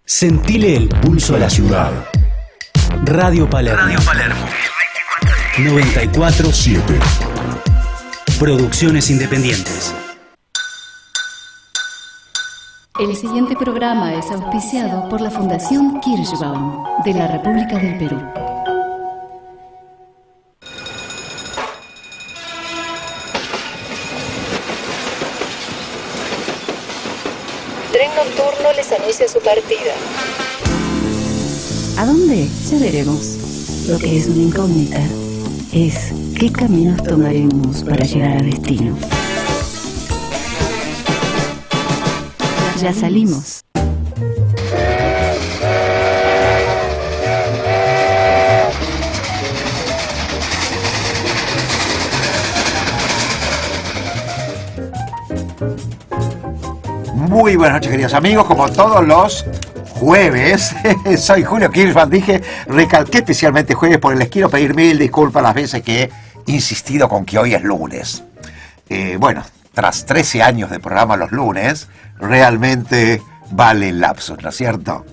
Sentile el pulso a la ciudad. Radio Palermo. 94.7. Producciones independientes. El siguiente programa es auspiciado por la Fundación Kirschbaum de la República del Perú. Tren Nocturno les anuncia su partida. ¿A dónde? Ya veremos. Lo que es una incógnita es qué caminos tomaremos para llegar a destino. Ya salimos. Muy buenas noches, queridos amigos, como todos los jueves, soy Julio Kirschbaum, recalqué especialmente jueves porque les quiero pedir mil disculpas las veces que he insistido con que hoy es lunes. Bueno, tras 13 años de programa los lunes, realmente vale el lapsus, ¿no es cierto?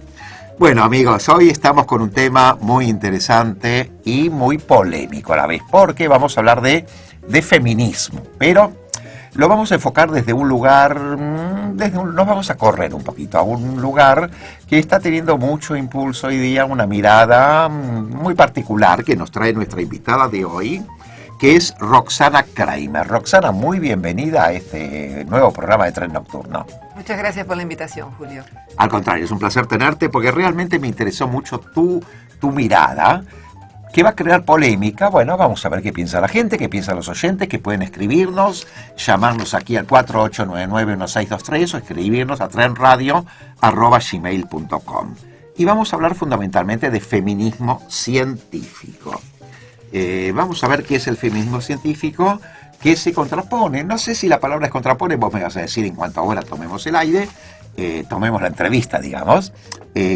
Bueno, amigos, hoy estamos con un tema muy interesante y muy polémico a la vez, porque vamos a hablar de feminismo, pero lo vamos a enfocar desde un lugar, nos vamos a correr un poquito a un lugar que está teniendo mucho impulso hoy día, una mirada muy particular que nos trae nuestra invitada de hoy, que es Roxana Kramer. Roxana, muy bienvenida a este nuevo programa de Tren Nocturno. Muchas gracias por la invitación, Julio. Al contrario, es un placer tenerte porque realmente me interesó mucho tu mirada, que va a crear polémica. Bueno, vamos a ver qué piensa la gente, qué piensan los oyentes, que pueden escribirnos, llamarnos aquí al 4899-1623 o escribirnos a trenradio@gmail.com. Y vamos a hablar fundamentalmente de feminismo científico. Vamos a ver qué es el feminismo científico, que se contrapone, no sé si la palabra es contrapone, vos me vas a decir en cuanto ahora tomemos el aire, tomemos la entrevista, digamos,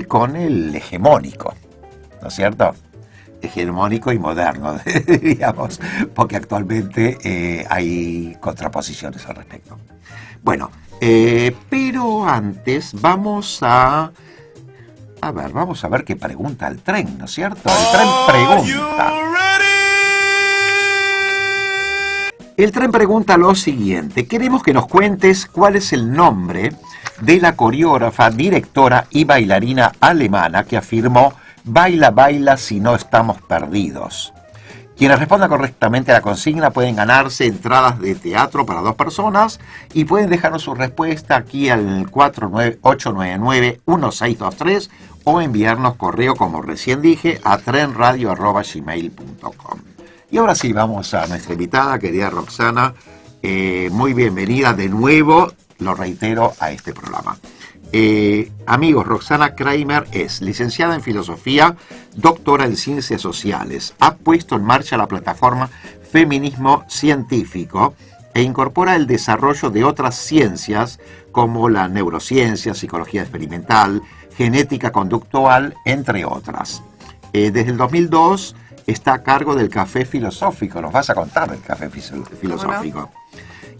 con el hegemónico, ¿no es cierto? Hegemónico y moderno, digamos, porque actualmente hay contraposiciones al respecto. Bueno, pero antes vamos a ver qué pregunta el tren, ¿no es cierto? El tren pregunta. El tren pregunta lo siguiente: queremos que nos cuentes cuál es el nombre de la coreógrafa, directora y bailarina alemana que afirmó "Baila, baila, si no estamos perdidos". Quienes respondan correctamente a la consigna pueden ganarse entradas de teatro para 2 personas y pueden dejarnos su respuesta aquí al 49899-1623 o enviarnos correo, como recién dije, a trenradio@gmail.com. Y ahora sí, vamos a nuestra invitada, querida Roxana. Muy bienvenida de nuevo, lo reitero, a este programa. Amigos, Roxana Kramer es licenciada en Filosofía, doctora en Ciencias Sociales. Ha puesto en marcha la plataforma Feminismo Científico e incorpora el desarrollo de otras ciencias como la neurociencia, psicología experimental, genética conductual, entre otras. Desde el 2002 está a cargo del Café Filosófico. Nos vas a contar del Café Filosófico. Bueno.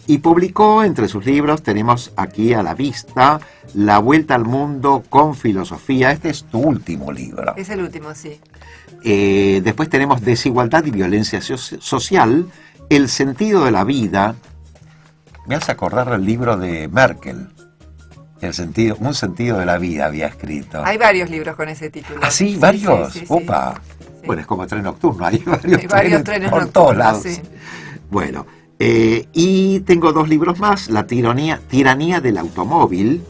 Y publicó entre sus libros, tenemos aquí a la vista, La Vuelta al Mundo con Filosofía. Este es tu último libro. Es el último, sí. Después tenemos Desigualdad y Violencia Social, El Sentido de la Vida. Me hace acordar el libro de Merkel. Un sentido de la vida había escrito. Hay varios libros con ese título. ¿Ah, sí? ¿Varios? Sí. ¡Opa! Sí. Bueno, es como Tren Nocturno, hay varios trenes por nocturnos, todos lados. Sí. Bueno, y tengo 2 libros más: La tiranía del automóvil,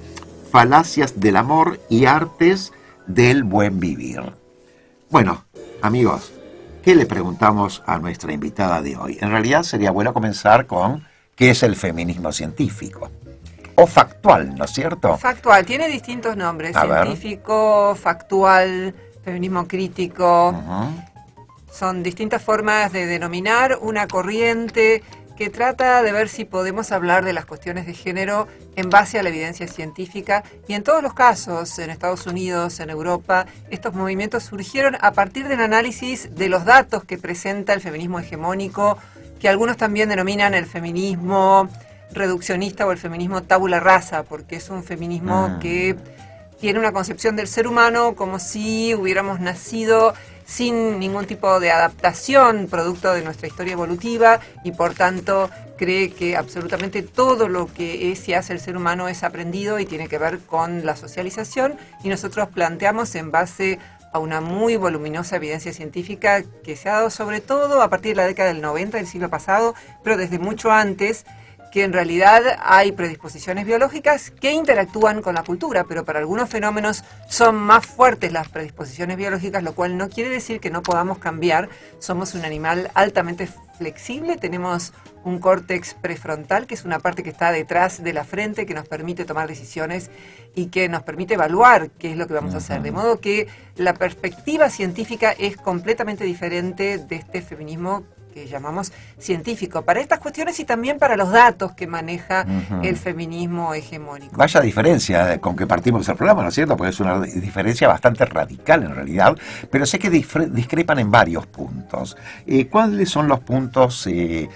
Falacias del amor y Artes del buen vivir. Bueno, amigos, ¿qué le preguntamos a nuestra invitada de hoy? En realidad sería bueno comenzar con ¿qué es el feminismo científico? O factual, ¿no es cierto? Factual, tiene distintos nombres: científico, factual, feminismo crítico. Uh-huh. Son distintas formas de denominar una corriente que trata de ver si podemos hablar de las cuestiones de género en base a la evidencia científica. Y en todos los casos, en Estados Unidos, en Europa, estos movimientos surgieron a partir del análisis de los datos que presenta el feminismo hegemónico, que algunos también denominan el feminismo reduccionista o el feminismo tabula rasa, porque es un feminismo que tiene una concepción del ser humano como si hubiéramos nacido sin ningún tipo de adaptación producto de nuestra historia evolutiva y por tanto cree que absolutamente todo lo que es y hace el ser humano es aprendido y tiene que ver con la socialización, y nosotros planteamos en base a una muy voluminosa evidencia científica que se ha dado sobre todo a partir de la década del 90 del siglo pasado, pero desde mucho antes, que en realidad hay predisposiciones biológicas que interactúan con la cultura, pero para algunos fenómenos son más fuertes las predisposiciones biológicas, lo cual no quiere decir que no podamos cambiar. Somos un animal altamente flexible, tenemos un córtex prefrontal, que es una parte que está detrás de la frente, que nos permite tomar decisiones y que nos permite evaluar qué es lo que vamos a hacer. De modo que la perspectiva científica es completamente diferente de este feminismo que llamamos científico, para estas cuestiones y también para los datos que maneja el feminismo hegemónico. Vaya diferencia con que partimos el programa, ¿no es cierto? Porque es una diferencia bastante radical en realidad, pero sé que discrepan en varios puntos. ¿Cuáles son los puntos en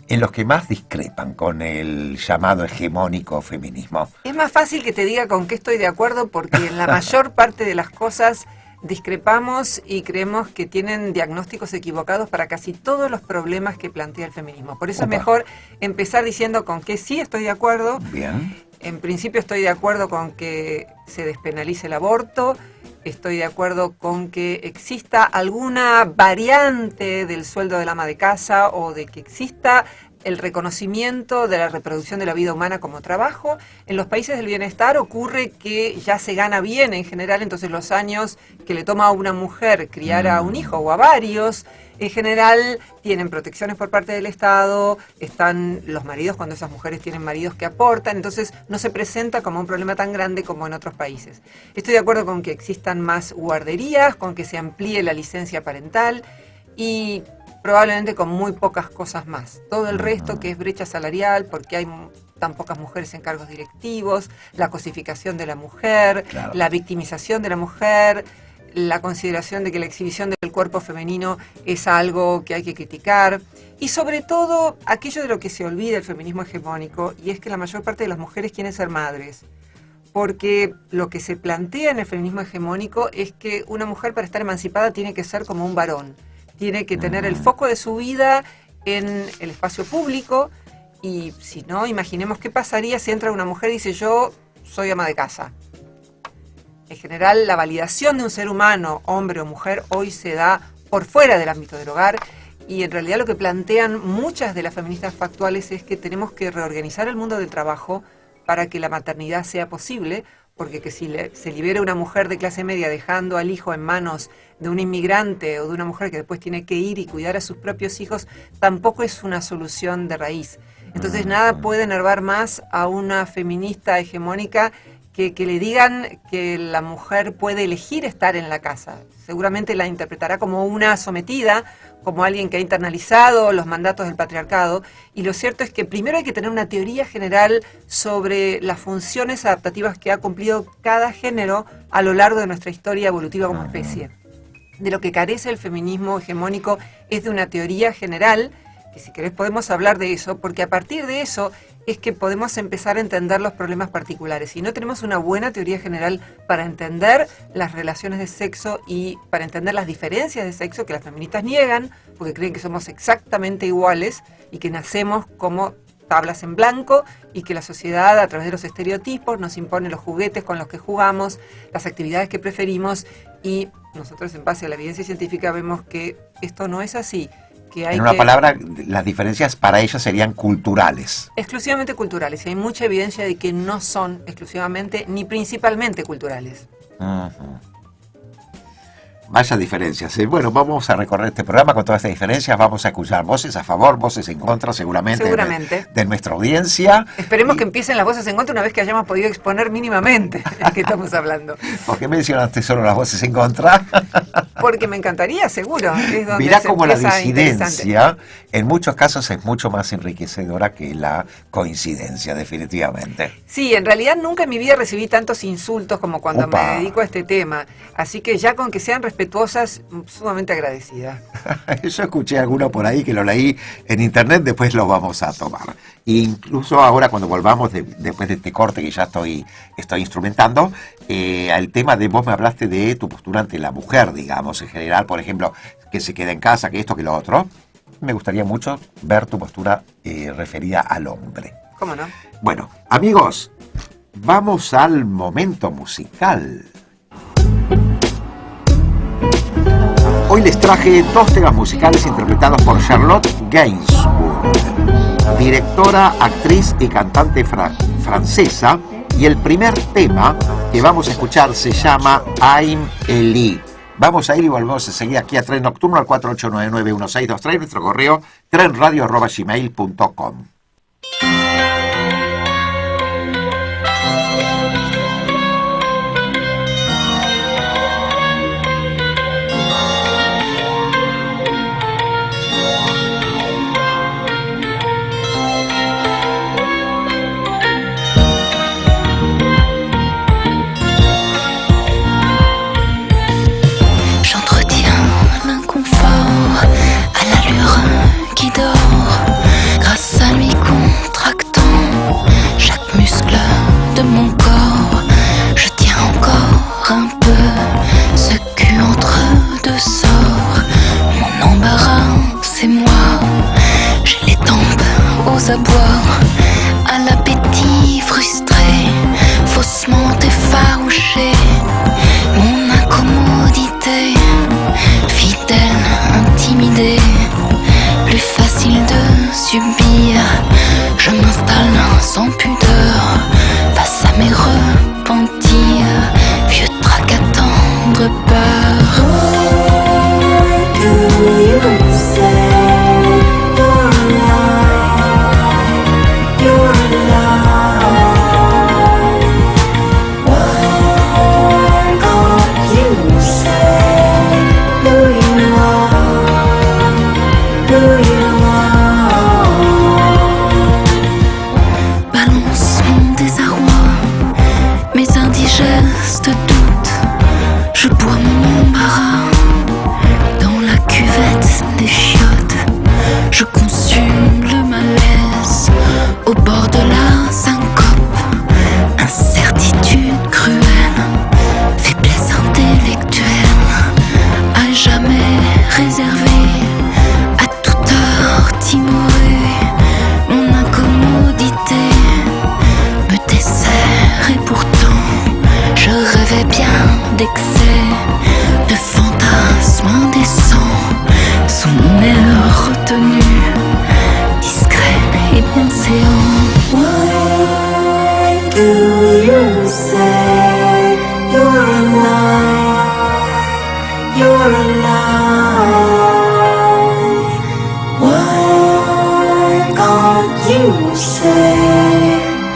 los que más discrepan con el llamado hegemónico feminismo? Es más fácil que te diga con qué estoy de acuerdo, porque en la mayor parte de las cosas discrepamos y creemos que tienen diagnósticos equivocados para casi todos los problemas que plantea el feminismo. Por eso es mejor empezar diciendo con qué sí estoy de acuerdo. Bien. En principio estoy de acuerdo con que se despenalice el aborto, estoy de acuerdo con que exista alguna variante del sueldo del ama de casa o de que exista el reconocimiento de la reproducción de la vida humana como trabajo. En los países del bienestar ocurre que ya se gana bien en general, entonces los años que le toma a una mujer criar a un hijo o a varios, en general tienen protecciones por parte del Estado, están los maridos cuando esas mujeres tienen maridos que aportan, entonces no se presenta como un problema tan grande como en otros países. Estoy de acuerdo con que existan más guarderías, con que se amplíe la licencia parental y probablemente con muy pocas cosas más. Todo el resto, que es brecha salarial, porque hay tan pocas mujeres en cargos directivos, la cosificación de la mujer, claro, la victimización de la mujer, la consideración de que la exhibición del cuerpo femenino es algo que hay que criticar, y sobre todo aquello de lo que se olvida el feminismo hegemónico, y es que la mayor parte de las mujeres quieren ser madres. Porque lo que se plantea en el feminismo hegemónico es que una mujer para estar emancipada tiene que ser como un varón. Tiene que tener el foco de su vida en el espacio público y si no, imaginemos qué pasaría si entra una mujer y dice yo soy ama de casa. En general, la validación de un ser humano, hombre o mujer, hoy se da por fuera del ámbito del hogar y en realidad lo que plantean muchas de las feministas factuales es que tenemos que reorganizar el mundo del trabajo para que la maternidad sea posible, porque que si se libera una mujer de clase media dejando al hijo en manos de un inmigrante o de una mujer que después tiene que ir y cuidar a sus propios hijos, tampoco es una solución de raíz. Entonces nada puede enervar más a una feminista hegemónica que le digan que la mujer puede elegir estar en la casa. Seguramente la interpretará como una sometida, como alguien que ha internalizado los mandatos del patriarcado, y lo cierto es que primero hay que tener una teoría general sobre las funciones adaptativas que ha cumplido cada género a lo largo de nuestra historia evolutiva como especie. De lo que carece el feminismo hegemónico es de una teoría general, que si querés podemos hablar de eso, porque a partir de eso es que podemos empezar a entender los problemas particulares. Si no tenemos una buena teoría general para entender las relaciones de sexo y para entender las diferencias de sexo que las feministas niegan, porque creen que somos exactamente iguales y que nacemos como tablas en blanco y que la sociedad a través de los estereotipos nos impone los juguetes con los que jugamos, las actividades que preferimos, y nosotros en base a la evidencia científica vemos que esto no es así. En una palabra, las diferencias para ellas serían culturales. Exclusivamente culturales, y hay mucha evidencia de que no son exclusivamente ni principalmente culturales. Vaya diferencias. Bueno, vamos a recorrer este programa con todas estas diferencias, vamos a escuchar voces a favor, voces en contra seguramente. De nuestra audiencia. Esperemos que empiecen las voces en contra una vez que hayamos podido exponer mínimamente de qué estamos hablando. ¿Por qué mencionaste solo las voces en contra? porque me encantaría, seguro. Es donde mirá se cómo la empieza disidencia en muchos casos es mucho más enriquecedora que la coincidencia, definitivamente. Sí, en realidad nunca en mi vida recibí tantos insultos como cuando Opa. me dedico a este tema. Así que ya con que sean respetuosas, sumamente agradecida. Yo escuché alguno por ahí que lo leí en internet, después lo vamos a tomar. Incluso ahora cuando volvamos, después de este corte que ya estoy instrumentando, al tema de vos me hablaste de tu postura ante la mujer, digamos, en general, por ejemplo, que se queda en casa, que esto, que lo otro. Me gustaría mucho ver tu postura referida al hombre. ¿Cómo no? Bueno, amigos, vamos al momento musical. Hoy les traje 2 temas musicales interpretados por Charlotte Gainsbourg, directora, actriz y cantante francesa, y el primer tema que vamos a escuchar se llama I'm Ellie. Vamos a ir y volvemos a seguir aquí a Tren Nocturno al 48991623, nuestro correo trenradio@gmail.com. Qui dort grâce à lui contractant chaque muscle de mon corps. Je tiens encore un peu ce cul entre 2 sorts. Mon embarras, c'est moi. J'ai les tempes aux abois, à l'appétit frustré, faussement effarouché. Mon incommodité, fidèle, intimidée. Plus facile de subir, je m'installe sans pudeur face à mes repentirs, vieux trac à tendre peur. Why do you say you're alive? You're alive. Why can't you say who you are? Who you are? Balance mon désarroi, mes indigestes doutes. Je bois mon embarras dans la cuvette des chiottes. Je consume le malaise au bord de la syncope. Incertitude cruelle, faiblesse intellectuelle, à jamais réservée, à toute heure timorée. Mon incommodité me dessert et pourtant je rêvais bien d'excès, de fantasmes indécents sous mon air retenu, discret et bienséant. Why do you say you're alive? You're alive. Why can't you say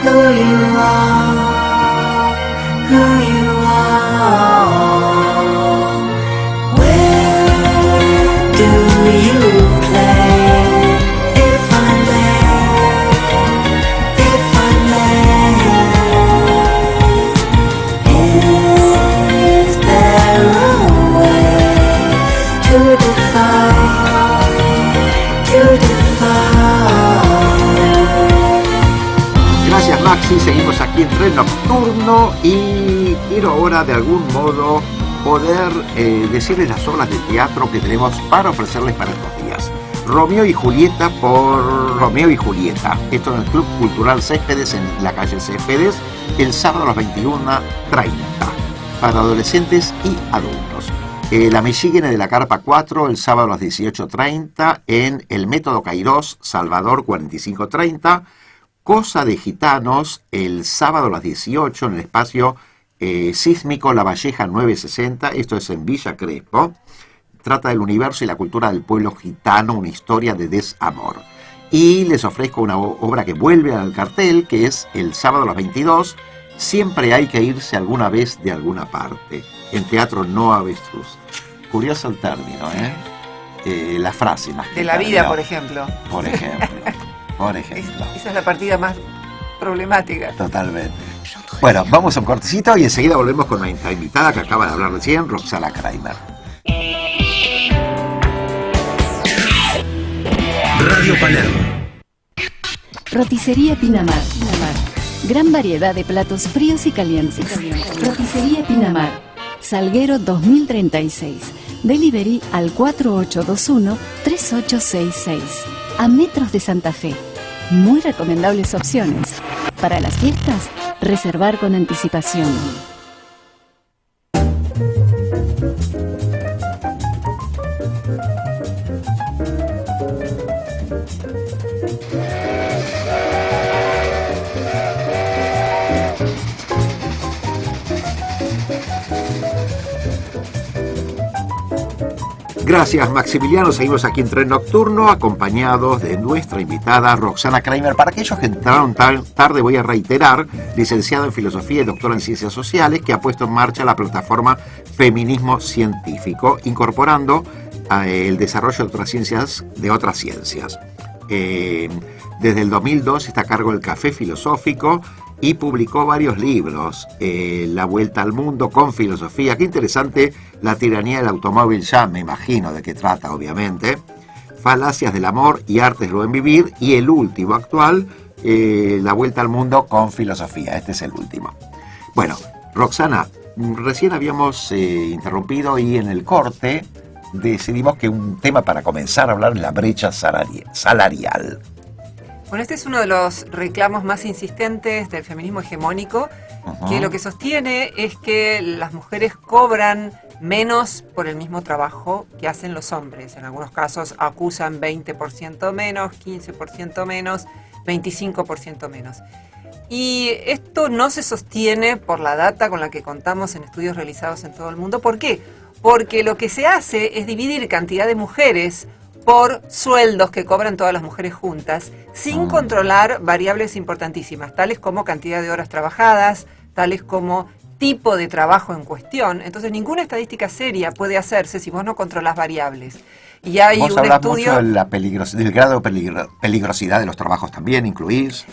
who you are? Who you are? Where do you play? If I may, if I may, is there a way to defy? To defy? Gracias, Maxi. Seguimos aquí en Tren Nocturno y quiero ahora de algún modo poder decirles las obras de teatro que tenemos para ofrecerles para estos días. Romeo y Julieta por Romeo y Julieta. Esto en el Club Cultural Céspedes, en la calle Céspedes, el sábado a las 21:30, para adolescentes y adultos. La Michigene de la Carpa 4, el sábado a las 18:30, en el Método Cairós, Salvador 4530. Cosa de Gitanos, el sábado a las 18, en el espacio sísmico La Valleja 960, esto es en Villa Crespo. Trata del universo y la cultura del pueblo gitano, una historia de desamor. Y les ofrezco una obra que vuelve al cartel, que es el sábado a las 22, Siempre hay que irse alguna vez de alguna parte, en Teatro No Avestruz. curioso el término, la frase más que de la vida, por ejemplo. Por ejemplo. Por ejemplo. Esa es la partida más problemática. Totalmente. Bueno, vamos a un cortecito y enseguida volvemos con nuestra invitada que acaba de hablar recién, Roxana Kramer. Radio Palermo. Roticería Pinamar. Gran variedad de platos fríos y calientes. Roticería Pinamar. Salguero 2036. Delivery al 4821-3866. A metros de Santa Fe. Muy recomendables opciones. Para las fiestas, reservar con anticipación. Gracias, Maximiliano. Seguimos aquí en Tren Nocturno, acompañados de nuestra invitada Roxana Kramer. Para aquellos que entraron tarde, voy a reiterar, licenciada en Filosofía y doctora en Ciencias Sociales, que ha puesto en marcha la plataforma Feminismo Científico, incorporando el desarrollo de otras ciencias. Desde el 2002 está a cargo del Café Filosófico y publicó varios libros. La Vuelta al Mundo con Filosofía. Qué interesante, La tiranía del automóvil, ya me imagino de qué trata, obviamente. Falacias del amor y artes del buen vivir. Y el último actual, La Vuelta al Mundo con Filosofía. Este es el último. Bueno, Roxana, recién habíamos interrumpido y en el corte decidimos que un tema para comenzar a hablar es la brecha salarial. Bueno, este es uno de los reclamos más insistentes del feminismo hegemónico, que lo que sostiene es que las mujeres cobran menos por el mismo trabajo que hacen los hombres. En algunos casos acusan 20% menos, 15% menos, 25% menos. Y esto no se sostiene por la data con la que contamos en estudios realizados en todo el mundo. ¿Por qué? Porque lo que se hace es dividir cantidad de mujeres por sueldos que cobran todas las mujeres juntas, sin controlar variables importantísimas, tales como cantidad de horas trabajadas, tales como tipo de trabajo en cuestión. Entonces, ninguna estadística seria puede hacerse si vos no controlás variables. Y hay vos un hablás estudio mucho del grado de peligrosidad de los trabajos también, incluís.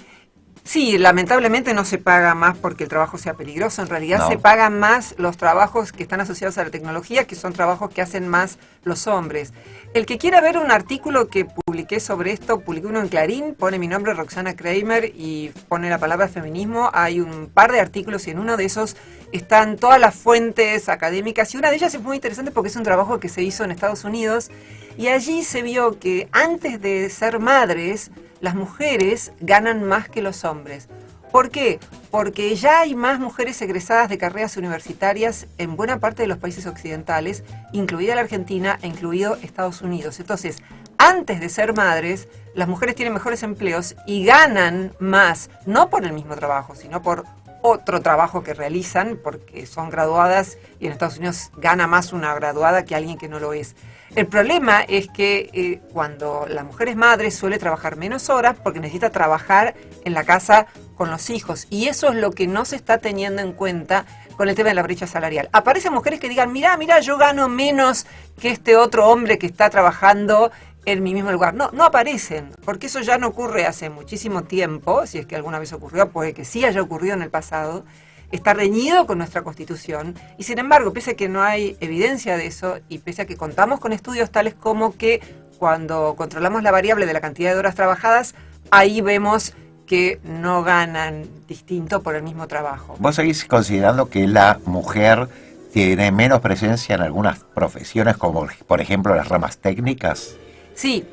Sí, lamentablemente no se paga más porque el trabajo sea peligroso. En realidad No. se pagan más los trabajos que están asociados a la tecnología, que son trabajos que hacen más los hombres. El que quiera ver un artículo que publiqué sobre esto, publiqué uno en Clarín, pone mi nombre, Roxana Kramer, y pone la palabra feminismo. Hay un par de artículos y en uno de esos están todas las fuentes académicas. Y una de ellas es muy interesante porque es un trabajo que se hizo en Estados Unidos. Y allí se vio que antes de ser madres, las mujeres ganan más que los hombres. ¿Por qué? Porque ya hay más mujeres egresadas de carreras universitarias en buena parte de los países occidentales, incluida la Argentina e incluido Estados Unidos. Entonces, antes de ser madres, las mujeres tienen mejores empleos y ganan más, no por el mismo trabajo, sino por otro trabajo que realizan, porque son graduadas y en Estados Unidos gana más una graduada que alguien que no lo es. El problema es que cuando la mujer es madre suele trabajar menos horas porque necesita trabajar en la casa con los hijos. Y eso es lo que no se está teniendo en cuenta con el tema de la brecha salarial. Aparecen mujeres que digan, mira, yo gano menos que este otro hombre que está trabajando en mi mismo lugar. No aparecen, porque eso ya no ocurre hace muchísimo tiempo. Si es que alguna vez ocurrió, puede que sí haya ocurrido en el pasado. Está reñido con nuestra Constitución y sin embargo, pese a que no hay evidencia de eso y pese a que contamos con estudios tales como que cuando controlamos la variable de la cantidad de horas trabajadas, ahí vemos que no ganan distinto por el mismo trabajo. ¿Vos seguís considerando que la mujer tiene menos presencia en algunas profesiones como por ejemplo las ramas técnicas? Sí,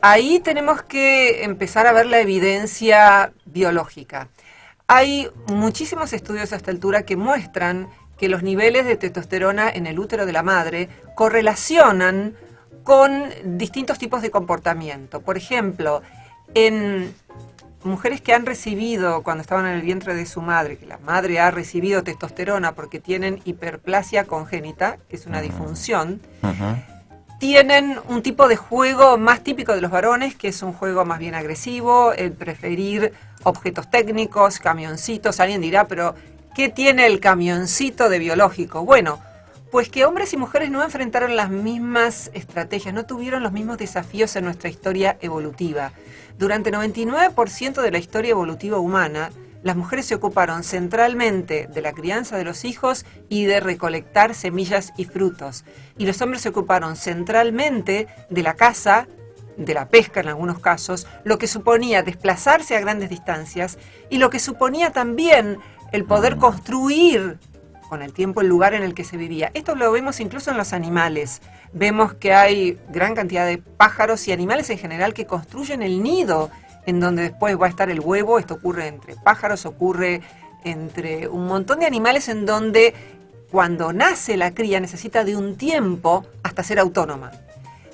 ahí tenemos que empezar a ver la evidencia biológica. Hay muchísimos estudios a esta altura que muestran que los niveles de testosterona en el útero de la madre correlacionan con distintos tipos de comportamiento. Por ejemplo, en mujeres que han recibido, cuando estaban en el vientre de su madre, que la madre ha recibido testosterona porque tienen hiperplasia congénita, que es una disfunción, tienen un tipo de juego más típico de los varones, que es un juego más bien agresivo, el preferir objetos técnicos, camioncitos. Alguien dirá, pero ¿qué tiene el camioncito de biológico? Bueno, Pues que hombres y mujeres no enfrentaron las mismas estrategias, no tuvieron los mismos desafíos en nuestra historia evolutiva. Durante 99% de la historia evolutiva humana, las mujeres se ocuparon centralmente de la crianza de los hijos y de recolectar semillas y frutos. Y los hombres se ocuparon centralmente de la caza, de la pesca en algunos casos, lo que suponía desplazarse a grandes distancias y lo que suponía también el poder construir con el tiempo el lugar en el que se vivía. Esto lo vemos incluso en los animales. Vemos que hay gran cantidad de pájaros y animales en general que construyen el nido en donde después va a estar el huevo. Esto ocurre entre pájaros, ocurre entre un montón de animales en donde cuando nace la cría necesita de un tiempo hasta ser autónoma.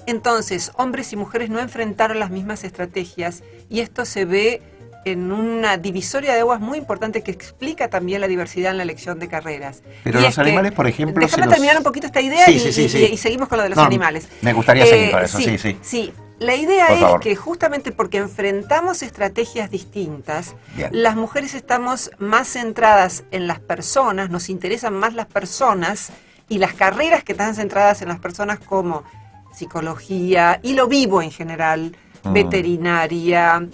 Entonces, hombres y mujeres no enfrentaron las mismas estrategias y esto se ve en una divisoria de aguas muy importante que explica también la diversidad en la elección de carreras. Pero y los animales, por ejemplo... Déjame terminar un poquito esta idea y seguimos con lo de los animales. Me gustaría seguir con eso, sí. La idea por favor. es que justamente porque enfrentamos estrategias distintas, Bien. las mujeres estamos más centradas en las personas, nos interesan más las personas y las carreras que están centradas en las personas como psicología y lo vivo en general, veterinaria,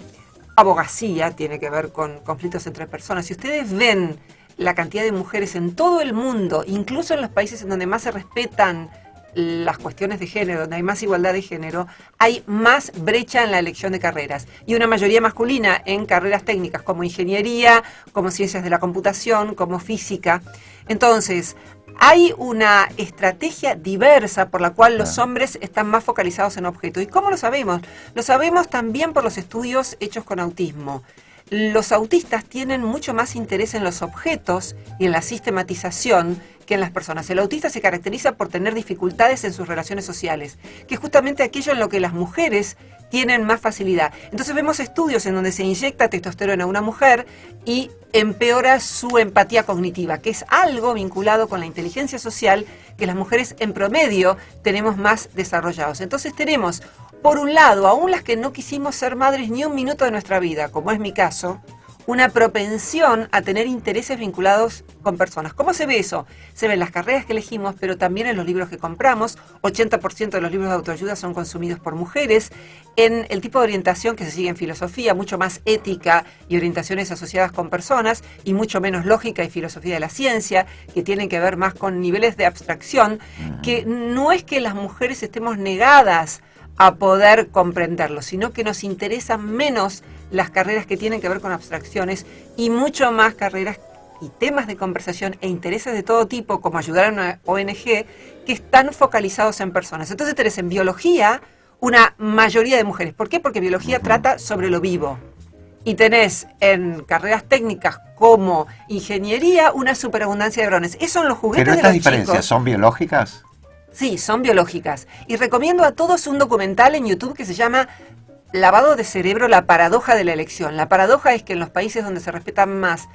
abogacía, tiene que ver con conflictos entre personas. Si ustedes ven la cantidad de mujeres en todo el mundo, incluso en los países en donde más se respetan las cuestiones de género, donde hay más igualdad de género, hay más brecha en la elección de carreras y una mayoría masculina en carreras técnicas como ingeniería, como ciencias de la computación, como física. Entonces, hay una estrategia diversa por la cual los hombres están más focalizados en objetos. ¿Y cómo lo sabemos? Lo sabemos también por los estudios hechos con autismo. Los autistas tienen mucho más interés en los objetos y en la sistematización que en las personas. El autista se caracteriza por tener dificultades en sus relaciones sociales, que es justamente aquello en lo que las mujeres tienen más facilidad. Entonces vemos estudios en donde se inyecta testosterona a una mujer y empeora su empatía cognitiva, que es algo vinculado con la inteligencia social que las mujeres en promedio tenemos más desarrollados. Entonces tenemos, por un lado, aún las que no quisimos ser madres ni un minuto de nuestra vida, como es mi caso, una propensión a tener intereses vinculados con personas. ¿Cómo se ve eso? Se ve en las carreras que elegimos, pero también en los libros que compramos. 80% de los libros de autoayuda son consumidos por mujeres. En el tipo de orientación que se sigue en filosofía, mucho más ética y orientaciones asociadas con personas, y mucho menos lógica y filosofía de la ciencia, que tienen que ver más con niveles de abstracción, que no es que las mujeres estemos negadas a poder comprenderlo, sino que nos interesan menos las carreras que tienen que ver con abstracciones y mucho más carreras y temas de conversación e intereses de todo tipo, como ayudar a una ONG, que están focalizados en personas. Entonces tenés en biología una mayoría de mujeres. ¿Por qué? Porque biología trata sobre lo vivo. Y tenés en carreras técnicas como ingeniería una superabundancia de varones. Esos son los juguetes de los chicos. ¿Pero estas diferencias son biológicas? Sí, son biológicas. Y recomiendo a todos un documental en YouTube que se llama Lavado de cerebro, la paradoja de la elección. La paradoja es que en los países donde se respetan más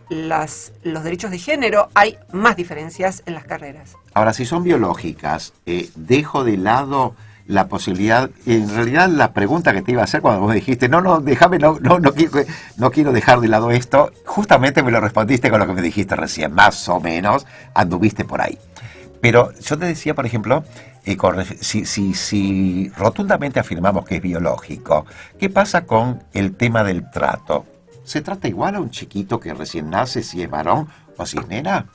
los derechos de género hay más diferencias en las carreras. Ahora, si son biológicas, dejo de lado la posibilidad, en realidad la pregunta que te iba a hacer cuando vos me dijiste, déjame, no quiero dejar de lado esto, justamente me lo respondiste con lo que me dijiste recién, más o menos anduviste por ahí. Pero yo te decía, por ejemplo, si rotundamente afirmamos que es biológico, ¿qué pasa con el tema del trato? ¿Se trata igual a un chiquito que recién nace si es varón o si es nena?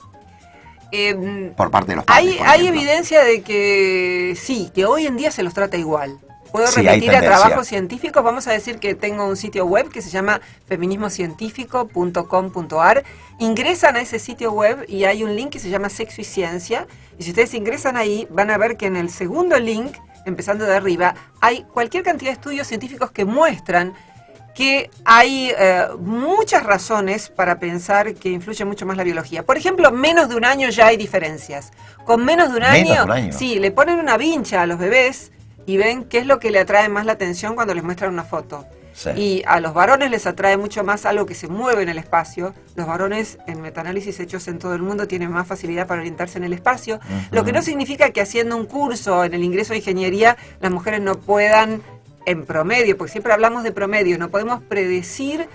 Por parte de los padres, hay evidencia de que sí, que hoy en día se los trata igual. Puedo Sí, repetir hay a tendencia. trabajos científicos. Vamos a decir que tengo un sitio web que se llama feminismocientífico.com.ar. Ingresan a ese sitio web y hay un link que se llama Sexo y Ciencia. Y si ustedes ingresan ahí, van a ver que en el segundo link, empezando de arriba, hay cualquier cantidad de estudios científicos que muestran que hay muchas razones para pensar que influye mucho más la biología. Por ejemplo, menos de un año ya hay diferencias. Con menos de un año, sí, le ponen una vincha a los bebés y ven qué es lo que le atrae más la atención cuando les muestran una foto. Sí. Y a los varones les atrae mucho más algo que se mueve en el espacio. Los varones, en metaanálisis hechos en todo el mundo, tienen más facilidad para orientarse en el espacio. Lo que no significa que haciendo un curso en el ingreso a ingeniería, las mujeres no puedan, en promedio, porque siempre hablamos de promedio, no podemos predecir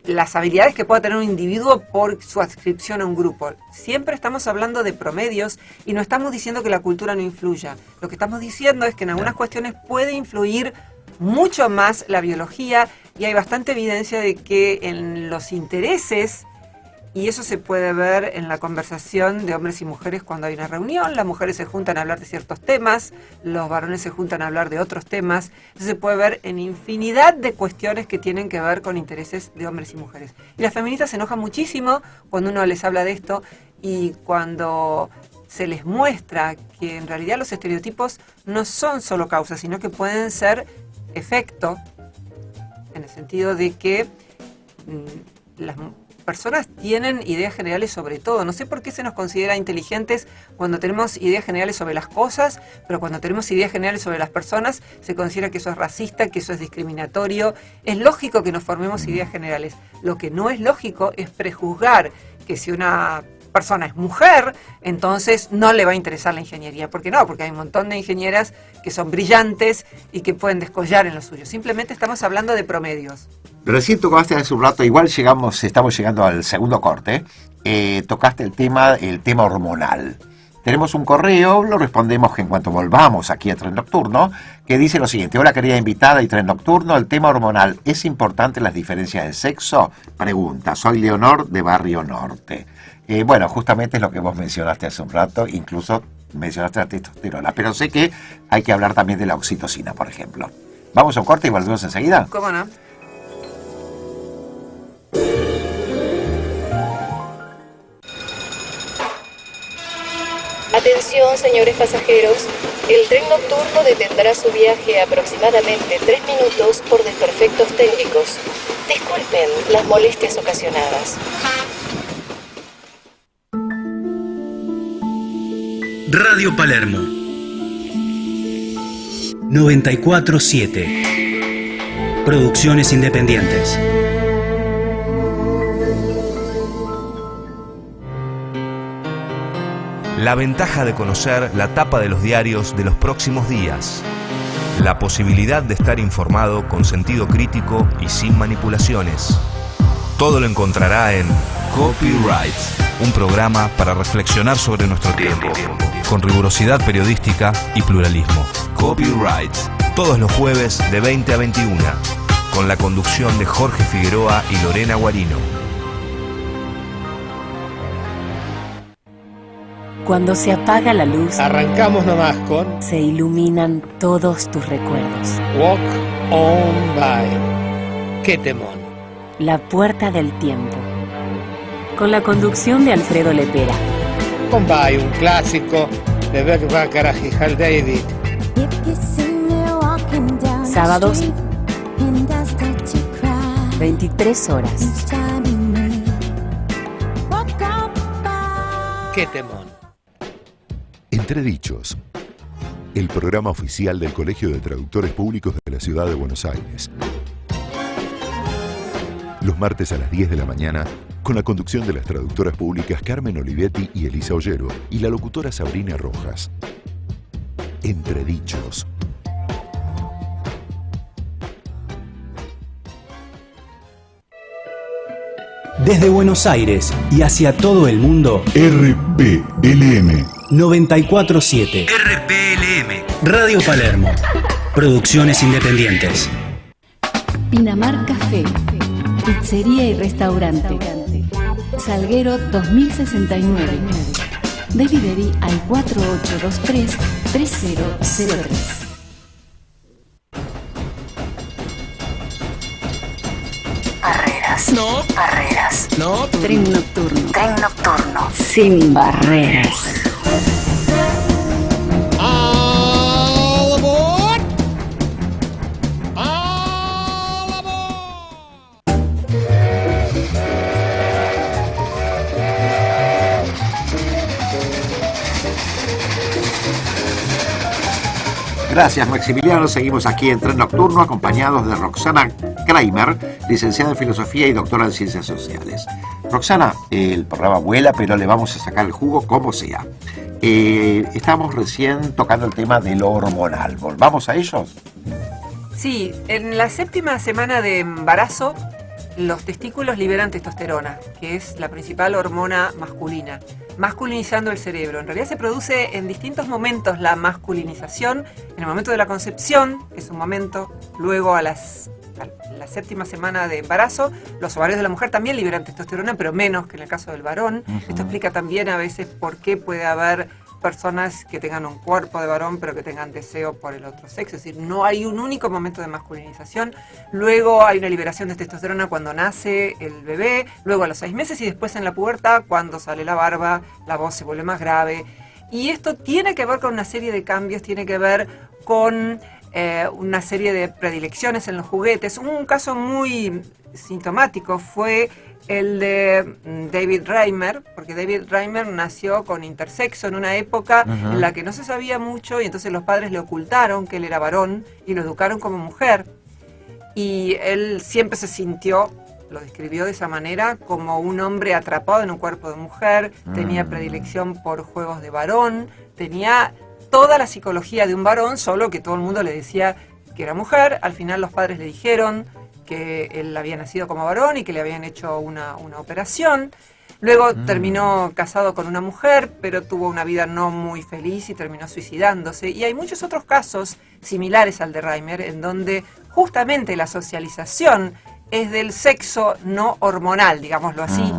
las habilidades que pueda tener un individuo por su adscripción a un grupo. Siempre estamos hablando de promedios y no estamos diciendo que la cultura no influya. Lo que estamos diciendo es que en algunas cuestiones puede influir mucho más la biología y hay bastante evidencia de que en los intereses, y eso se puede ver en la conversación de hombres y mujeres cuando hay una reunión, las mujeres se juntan a hablar de ciertos temas, los varones se juntan a hablar de otros temas, eso se puede ver en infinidad de cuestiones que tienen que ver con intereses de hombres y mujeres. Y las feministas se enojan muchísimo cuando uno les habla de esto y cuando se les muestra que en realidad los estereotipos no son solo causas, sino que pueden ser efecto, en el sentido de que las personas tienen ideas generales sobre todo. No sé por qué se nos considera inteligentes cuando tenemos ideas generales sobre las cosas, pero cuando tenemos ideas generales sobre las personas se considera que eso es racista, que eso es discriminatorio. Es lógico que nos formemos ideas generales. Lo que no es lógico es prejuzgar que si una persona es mujer, entonces no le va a interesar la ingeniería. ¿Por qué no? Porque hay un montón de ingenieras que son brillantes y que pueden descollar en lo suyo. Simplemente estamos hablando de promedios. Recién tocaste hace un rato, igual estamos llegando al segundo corte, tocaste el tema hormonal. Tenemos un correo, lo respondemos en cuanto volvamos aquí a Tren Nocturno, que dice lo siguiente: hola querida invitada y Tren Nocturno, el tema hormonal, ¿es importante las diferencias de sexo? Pregunta, soy Leonor de Barrio Norte. Bueno, justamente es lo que vos mencionaste hace un rato, incluso mencionaste la testosterona, pero sé que hay que hablar también de la oxitocina, por ejemplo. Vamos a un corte y volvemos enseguida. ¿Cómo no? Atención, señores pasajeros. El tren nocturno detendrá su viaje aproximadamente 3 minutos por desperfectos técnicos. Disculpen las molestias ocasionadas. Radio Palermo 94.7. Producciones independientes. La ventaja de conocer la tapa de los diarios de los próximos días. La posibilidad de estar informado con sentido crítico y sin manipulaciones. Todo lo encontrará en Copyright, un programa para reflexionar sobre nuestro tiempo, con rigurosidad periodística y pluralismo. Copyright, todos los jueves de 20 a 21, con la conducción de Jorge Figueroa y Lorena Guarino. Cuando se apaga la luz, arrancamos nomás con se iluminan todos tus recuerdos. Walk On By. ¡Qué temón! La puerta del tiempo. Con la conducción de Alfredo Lepera. On By, un clásico de Beck Bacharach y Hal David. Sábados, 23 horas. ¡Qué temón! Entredichos, el programa oficial del Colegio de Traductores Públicos de la Ciudad de Buenos Aires. Los martes a las 10 de la mañana, con la conducción de las traductoras públicas Carmen Olivetti y Elisa Ollero y la locutora Sabrina Rojas. Entredichos. Desde Buenos Aires y hacia todo el mundo, RPLM 94.7. RPLM Radio Palermo. Producciones independientes. Pinamar Café, pizzería y restaurante. Salguero 2069. Delivery al 4823-3003. Barreras. No. Barreras. No. Tren nocturno. Tren nocturno. Sin barreras. All aboard. All aboard. Gracias, Maximiliano. Seguimos aquí en Tren Nocturno, acompañados de Roxana Kramer, licenciada en Filosofía y doctora en Ciencias Sociales. Roxana, el programa vuela, pero le vamos a sacar el jugo como sea. Estamos recién tocando el tema de lo hormonal. ¿Volvamos a ellos? Sí, en la 7ª semana de embarazo, los testículos liberan testosterona, que es la principal hormona masculina, masculinizando el cerebro. En realidad se produce en distintos momentos la masculinización. En el momento de la concepción, es un momento, luego a la 7ª semana de embarazo, los ovarios de la mujer también liberan testosterona, pero menos que en el caso del varón. Esto explica también a veces por qué puede haber personas que tengan un cuerpo de varón pero que tengan deseo por el otro sexo. Es decir, no hay un único momento de masculinización. Luego hay una liberación de testosterona cuando nace el bebé, luego a los 6 meses y después en la pubertad, cuando sale la barba, la voz se vuelve más grave. Y esto tiene que ver con una serie de cambios, tiene que ver con una serie de predilecciones en los juguetes. Un caso muy sintomático fue el de David Reimer, porque David Reimer nació con intersexo en una época en la que no se sabía mucho y entonces los padres le ocultaron que él era varón y lo educaron como mujer. Y él siempre se sintió, lo describió de esa manera, como un hombre atrapado en un cuerpo de mujer, tenía predilección por juegos de varón, tenía toda la psicología de un varón, solo que todo el mundo le decía que era mujer. Al final los padres le dijeron que él había nacido como varón y que le habían hecho una operación. Luego terminó casado con una mujer, pero tuvo una vida no muy feliz y terminó suicidándose. Y hay muchos otros casos similares al de Reimer, en donde justamente la socialización es del sexo no hormonal, digámoslo así,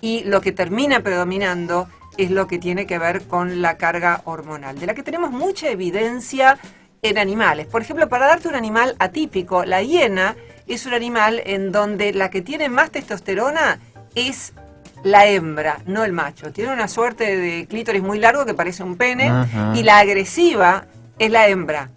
y lo que termina predominando es lo que tiene que ver con la carga hormonal, de la que tenemos mucha evidencia en animales. Por ejemplo, para darte un animal atípico, la hiena es un animal en donde la que tiene más testosterona es la hembra, no el macho. Tiene una suerte de clítoris muy largo que parece un pene y la agresiva es la hembra.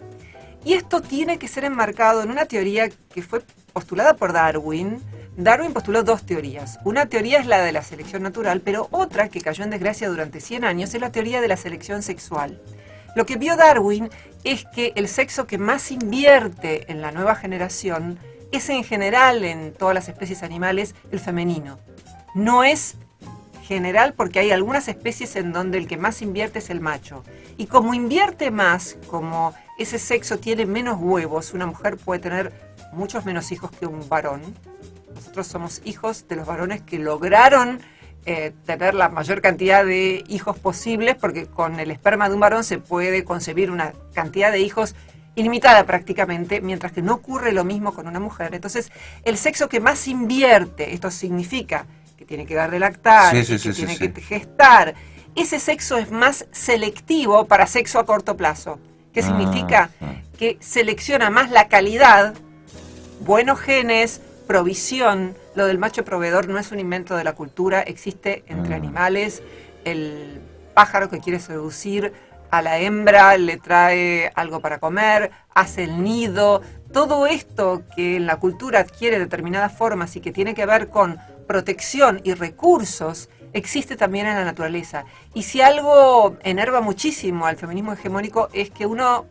Y esto tiene que ser enmarcado en una teoría que fue postulada por Darwin. Darwin postuló 2 teorías. Una teoría es la de la selección natural, pero otra, que cayó en desgracia durante 100 años, es la teoría de la selección sexual. Lo que vio Darwin es que el sexo que más invierte en la nueva generación es en general en todas las especies animales el femenino. No es general porque hay algunas especies en donde el que más invierte es el macho. Y como invierte más, como ese sexo tiene menos huevos, una mujer puede tener muchos menos hijos que un varón. Nosotros somos hijos de los varones que lograron tener la mayor cantidad de hijos posibles, porque con el esperma de un varón se puede concebir una cantidad de hijos ilimitada prácticamente, mientras que no ocurre lo mismo con una mujer. Entonces, el sexo que más invierte, esto significa que tiene que dar de lactar, que tiene que gestar, ese sexo es más selectivo para sexo a corto plazo. ¿Qué significa? Que selecciona más la calidad, buenos genes, provisión. Lo del macho proveedor no es un invento de la cultura, existe entre animales. El pájaro que quiere seducir a la hembra le trae algo para comer, hace el nido. Todo esto que en la cultura adquiere determinadas formas y que tiene que ver con protección y recursos, existe también en la naturaleza. Y si algo enerva muchísimo al feminismo hegemónico es que uno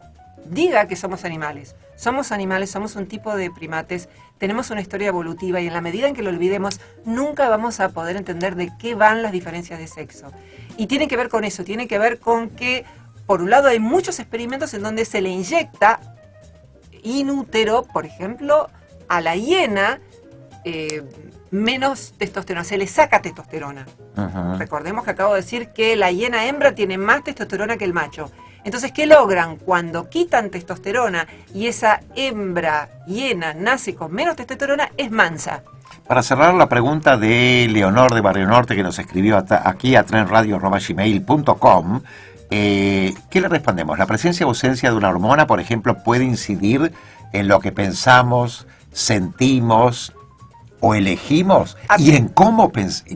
diga que somos animales. Somos animales, somos un tipo de primates, tenemos una historia evolutiva y en la medida en que lo olvidemos, nunca vamos a poder entender de qué van las diferencias de sexo. Y tiene que ver con eso, tiene que ver con que, por un lado, hay muchos experimentos en donde se le inyecta in útero, por ejemplo, a la hiena, menos testosterona, se le saca testosterona. Recordemos que acabo de decir que la hiena hembra tiene más testosterona que el macho. Entonces, ¿qué logran? Cuando quitan testosterona y esa hembra hiena nace con menos testosterona, es mansa. Para cerrar la pregunta de Leonor de Barrio Norte, que nos escribió aquí a trenradio@gmail.com, ¿qué le respondemos? ¿La presencia o ausencia de una hormona, por ejemplo, puede incidir en lo que pensamos, sentimos o elegimos? ¿Y en cómo pensamos,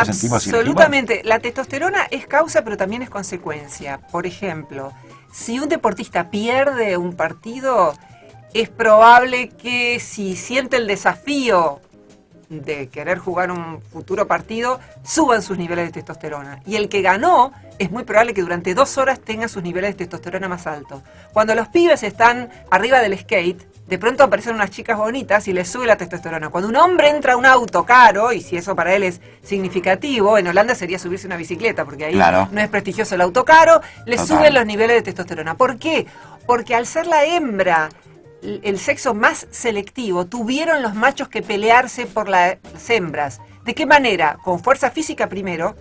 sentimos y elegimos? Absolutamente. La testosterona es causa, pero también es consecuencia. Por ejemplo, si un deportista pierde un partido, es probable que si siente el desafío de querer jugar un futuro partido, suban sus niveles de testosterona. Y el que ganó, es muy probable que durante 2 horas tenga sus niveles de testosterona más altos. Cuando los pibes están arriba del skate, de pronto aparecen unas chicas bonitas y les sube la testosterona. Cuando un hombre entra a un auto caro, y si eso para él es significativo, en Holanda sería subirse una bicicleta, porque ahí no es prestigioso el auto caro, le suben los niveles de testosterona. ¿Por qué? Porque al ser la hembra el sexo más selectivo, tuvieron los machos que pelearse por las hembras. ¿De qué manera? Con fuerza física primero,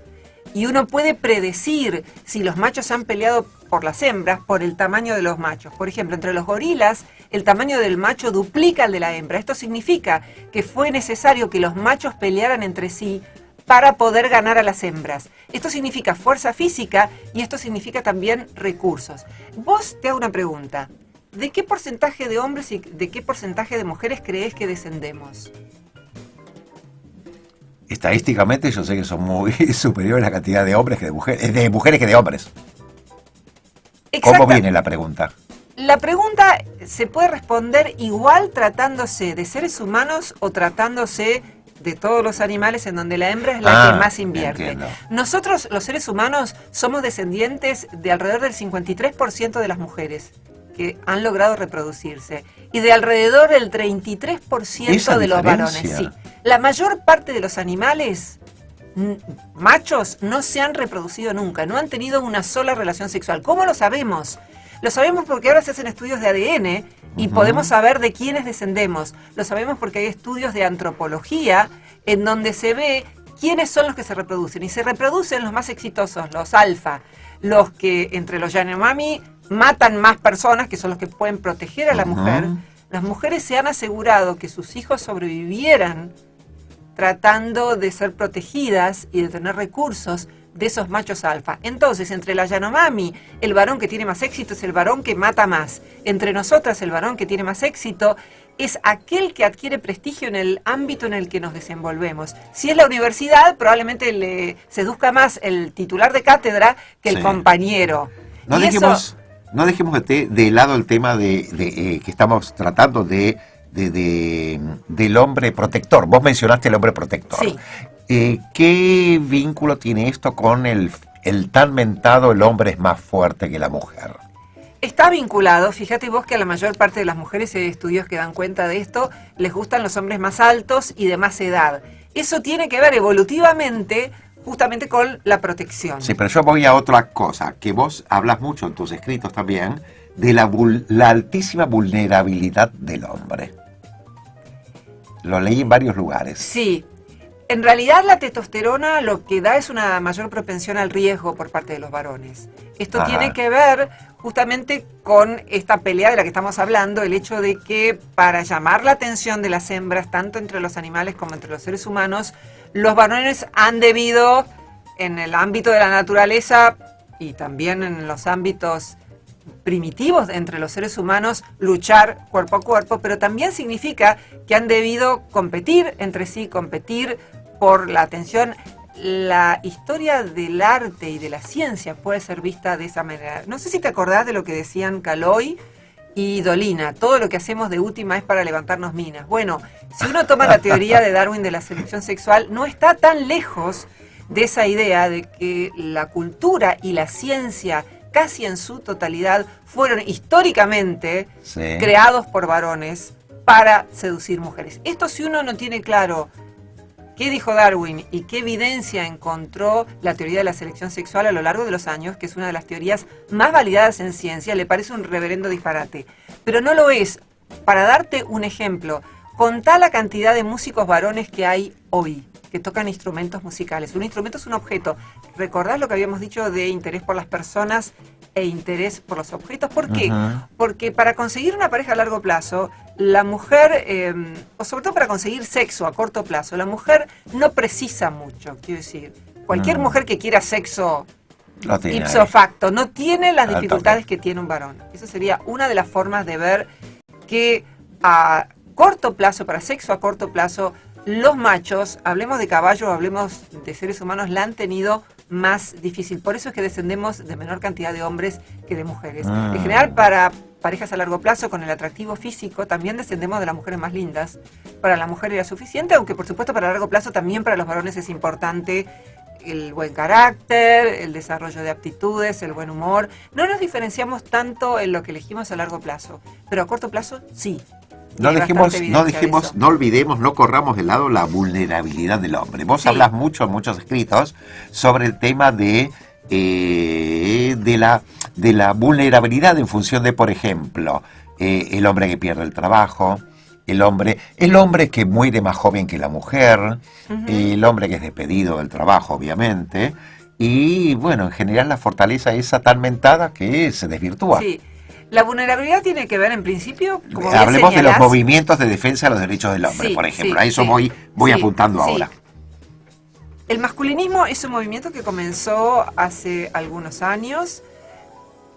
y uno puede predecir si los machos han peleado por las hembras por el tamaño de los machos. Por ejemplo, entre los gorilas, el tamaño del macho duplica el de la hembra. Esto significa que fue necesario que los machos pelearan entre sí para poder ganar a las hembras. Esto significa fuerza física y esto significa también recursos. Vos te hago una pregunta. ¿De qué porcentaje de hombres y de qué porcentaje de mujeres creés que descendemos? Estadísticamente yo sé que son muy superiores la cantidad de hombres que de mujeres que de hombres. ¿Cómo viene la pregunta? La pregunta se puede responder igual tratándose de seres humanos o tratándose de todos los animales en donde la hembra es la que más invierte. Entiendo. Nosotros, los seres humanos, somos descendientes de alrededor del 53% de las mujeres que han logrado reproducirse y de alrededor del 33% de los varones. Sí. La mayor parte de los animales machos no se han reproducido nunca, no han tenido una sola relación sexual. ¿Cómo lo sabemos? Lo sabemos porque ahora se hacen estudios de ADN y podemos saber de quiénes descendemos. Lo sabemos porque hay estudios de antropología en donde se ve quiénes son los que se reproducen. Y se reproducen los más exitosos, los alfa, los que entre los Yanomami matan más personas, que son los que pueden proteger a la mujer. Las mujeres se han asegurado que sus hijos sobrevivieran tratando de ser protegidas y de tener recursos de esos machos alfa. Entonces, entre la Yanomami, el varón que tiene más éxito es el varón que mata más. Entre nosotras, el varón que tiene más éxito es aquel que adquiere prestigio en el ámbito en el que nos desenvolvemos. Si es la universidad, probablemente le seduzca más el titular de cátedra que el compañero. No dejemos de lado el tema de que estamos tratando del hombre protector. Vos mencionaste el hombre protector. Sí. ¿Qué vínculo tiene esto con el tan mentado el hombre es más fuerte que la mujer? Está vinculado, fíjate vos que a la mayor parte de las mujeres hay estudios que dan cuenta de esto, les gustan los hombres más altos y de más edad. Eso tiene que ver evolutivamente justamente con la protección. Sí, pero yo voy a otra cosa, que vos hablas mucho en tus escritos también, de la altísima vulnerabilidad del hombre. Lo leí en varios lugares. Sí. En realidad la testosterona lo que da es una mayor propensión al riesgo por parte de los varones. Esto tiene que ver justamente con esta pelea de la que estamos hablando, el hecho de que para llamar la atención de las hembras, tanto entre los animales como entre los seres humanos, los varones han debido, en el ámbito de la naturaleza y también en los ámbitos primitivos entre los seres humanos, luchar cuerpo a cuerpo, pero también significa que han debido competir entre sí, competir por la atención. La historia del arte y de la ciencia puede ser vista de esa manera. No sé si te acordás de lo que decían Caloi y Dolina, todo lo que hacemos de última es para levantarnos minas. Bueno, si uno toma la teoría de Darwin de la selección sexual, no está tan lejos de esa idea de que la cultura y la ciencia casi en su totalidad fueron históricamente creados por varones para seducir mujeres. Esto, si uno no tiene claro qué dijo Darwin y qué evidencia encontró la teoría de la selección sexual a lo largo de los años, que es una de las teorías más validadas en ciencia, le parece un reverendo disparate. Pero no lo es. Para darte un ejemplo, contá la cantidad de músicos varones que hay hoy, que tocan instrumentos musicales. Un instrumento es un objeto. ¿Recordás lo que habíamos dicho de interés por las personas e interés por los objetos? ¿Por qué? Porque para conseguir una pareja a largo plazo, la mujer, o sobre todo para conseguir sexo a corto plazo, la mujer no precisa mucho. Quiero decir, cualquier mujer que quiera sexo ipso facto no tiene las dificultades que tiene un varón. Esa sería una de las formas de ver que a corto plazo, para sexo a corto plazo, los machos, hablemos de caballos, hablemos de seres humanos, la han tenido más difícil. Por eso es que descendemos de menor cantidad de hombres que de mujeres. En general, para parejas a largo plazo, con el atractivo físico, también descendemos de las mujeres más lindas. Para la mujer era suficiente, aunque por supuesto para largo plazo también para los varones es importante el buen carácter, el desarrollo de aptitudes, el buen humor. No nos diferenciamos tanto en lo que elegimos a largo plazo, pero a corto plazo sí. No olvidemos, no corramos de lado la vulnerabilidad del hombre. Vos hablas mucho en muchos escritos sobre el tema de la vulnerabilidad en función de, por ejemplo, el hombre que pierde el trabajo, el hombre que muere más joven que la mujer, el hombre que es despedido del trabajo, obviamente, y bueno, en general la fortaleza esa tan mentada que se desvirtúa. Sí. La vulnerabilidad tiene que ver, en principio, como hablemos de los movimientos de defensa de los derechos del hombre, por ejemplo. A eso voy apuntando ahora. El masculinismo es un movimiento que comenzó hace algunos años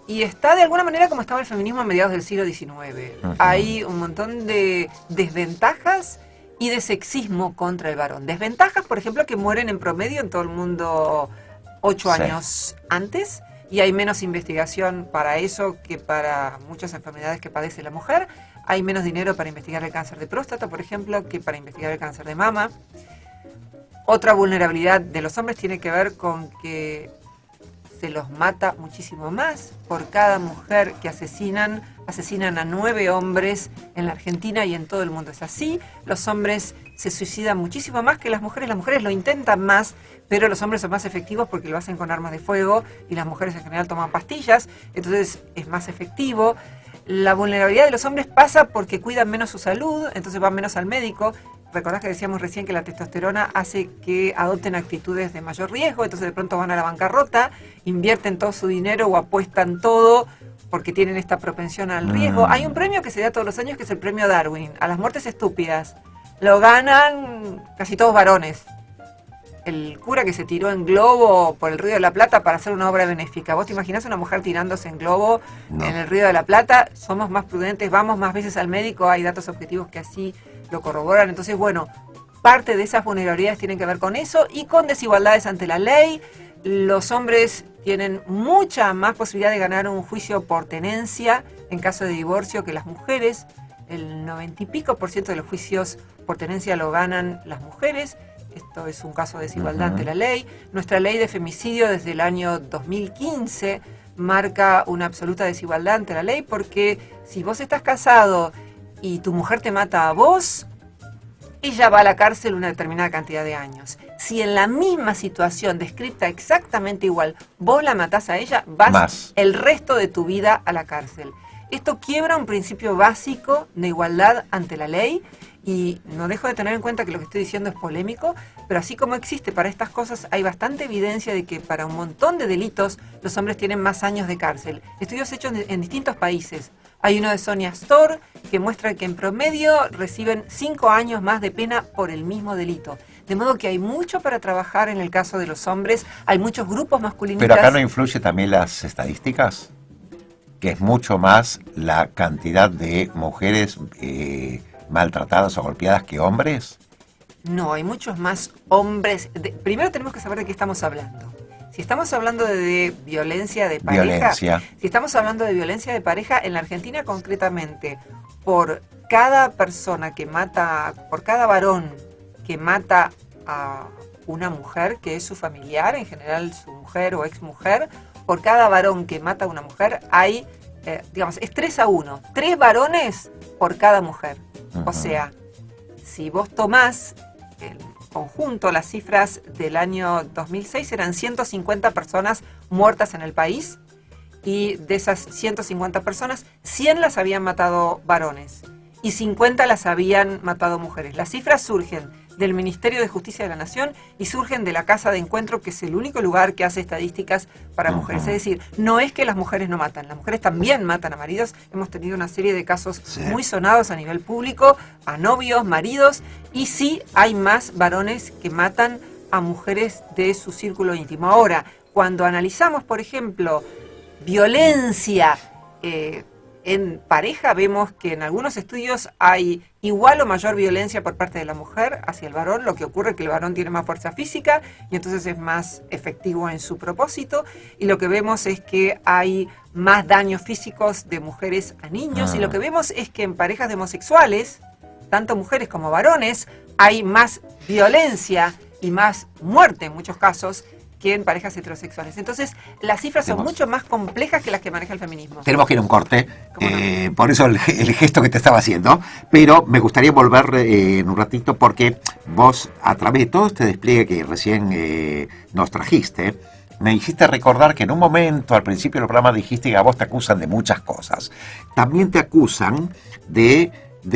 y está de alguna manera como estaba el feminismo a mediados del siglo XIX. Hay un montón de desventajas y de sexismo contra el varón. Desventajas, por ejemplo, que mueren en promedio en todo el mundo 8 años antes. Y hay menos investigación para eso que para muchas enfermedades que padece la mujer. Hay menos dinero para investigar el cáncer de próstata, por ejemplo, que para investigar el cáncer de mama. Otra vulnerabilidad de los hombres tiene que ver con que se los mata muchísimo más. Por cada mujer que asesinan a 9 hombres en la Argentina y en todo el mundo. Es así. Los hombres se suicidan muchísimo más que las mujeres. Las mujeres lo intentan más, pero los hombres son más efectivos porque lo hacen con armas de fuego y las mujeres en general toman pastillas, entonces es más efectivo. La vulnerabilidad de los hombres pasa porque cuidan menos su salud, entonces van menos al médico. Recordás que decíamos recién que la testosterona hace que adopten actitudes de mayor riesgo, entonces de pronto van a la bancarrota, invierten todo su dinero o apuestan todo porque tienen esta propensión al riesgo. Hay un premio que se da todos los años que es el premio Darwin, a las muertes estúpidas. Lo ganan casi todos varones. El cura que se tiró en globo por el Río de la Plata para hacer una obra benéfica. ¿Vos te imaginás una mujer tirándose en globo en el Río de la Plata? Somos más prudentes, vamos más veces al médico, hay datos objetivos que así lo corroboran. Entonces, bueno, parte de esas vulnerabilidades tienen que ver con eso y con desigualdades ante la ley. Los hombres tienen mucha más posibilidad de ganar un juicio por tenencia en caso de divorcio que las mujeres. El 90 y pico % de los juicios por tenencia lo ganan las mujeres. Esto es un caso de desigualdad ante la ley. Nuestra ley de femicidio desde el año 2015 marca una absoluta desigualdad ante la ley porque si vos estás casado y tu mujer te mata a vos, ella va a la cárcel una determinada cantidad de años. Si en la misma situación descrita exactamente igual, vos la matás a ella, vas el resto de tu vida a la cárcel. Esto quiebra un principio básico de igualdad ante la ley y no dejo de tener en cuenta que lo que estoy diciendo es polémico, pero así como existe para estas cosas, hay bastante evidencia de que para un montón de delitos los hombres tienen más años de cárcel. Estudios hechos en distintos países. Hay uno de Sonia Storr que muestra que en promedio reciben 5 años más de pena por el mismo delito. De modo que hay mucho para trabajar en el caso de los hombres, hay muchos grupos masculinistas. ¿Pero acá no influye también las estadísticas? Que es mucho más la cantidad de mujeres maltratadas o golpeadas que hombres. No, hay muchos más hombres. Primero tenemos que saber de qué estamos hablando. Si estamos hablando de violencia de pareja, si estamos hablando de violencia de pareja en la Argentina concretamente, por cada persona que mata, por cada varón que mata a una mujer que es su familiar, en general su mujer o exmujer, por cada varón que mata a una mujer hay, es 3-1, 3 varones por cada mujer. O sea, si vos tomás el conjunto, las cifras del año 2006 eran 150 personas muertas en el país y de esas 150 personas, 100 las habían matado varones y 50 las habían matado mujeres. Las cifras surgen del Ministerio de Justicia de la Nación y surgen de la Casa de Encuentro, que es el único lugar que hace estadísticas para mujeres. Es decir, no es que las mujeres no matan, las mujeres también matan a maridos. Hemos tenido una serie de casos muy sonados a nivel público, a novios, maridos, y sí hay más varones que matan a mujeres de su círculo íntimo. Ahora, cuando analizamos, por ejemplo, violencia en pareja, vemos que en algunos estudios hay igual o mayor violencia por parte de la mujer hacia el varón. Lo que ocurre es que el varón tiene más fuerza física y entonces es más efectivo en su propósito. Y lo que vemos es que hay más daños físicos de mujeres a niños. Y lo que vemos es que en parejas de homosexuales, tanto mujeres como varones, hay más violencia y más muerte en muchos casos que en parejas heterosexuales. Entonces, las cifras son mucho más complejas que las que maneja el feminismo. Tenemos que ir a un corte, por eso el gesto que te estaba haciendo, pero me gustaría volver en un ratito porque vos, a través de todo este despliegue que recién nos trajiste, me hiciste recordar que en un momento, al principio del programa, dijiste que a vos te acusan de muchas cosas. También te acusan de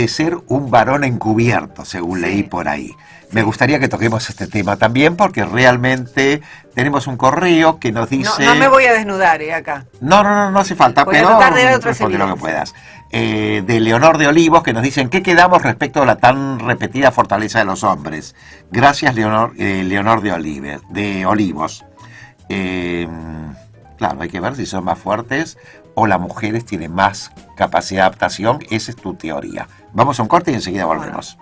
ser un varón encubierto, según leí por ahí. Me gustaría que toquemos este tema también, porque realmente tenemos un correo que nos dice... No me voy a desnudar acá. No hace falta, voy pero a tratar de dar otras responde lo que puedas. De Leonor de Olivos, que nos dice: ¿en qué quedamos respecto a la tan repetida fortaleza de los hombres? Gracias, Leonor de Olivos. Claro, hay que ver si son más fuertes o las mujeres tienen más capacidad de adaptación. Esa es tu teoría. Vamos a un corte y enseguida volvemos.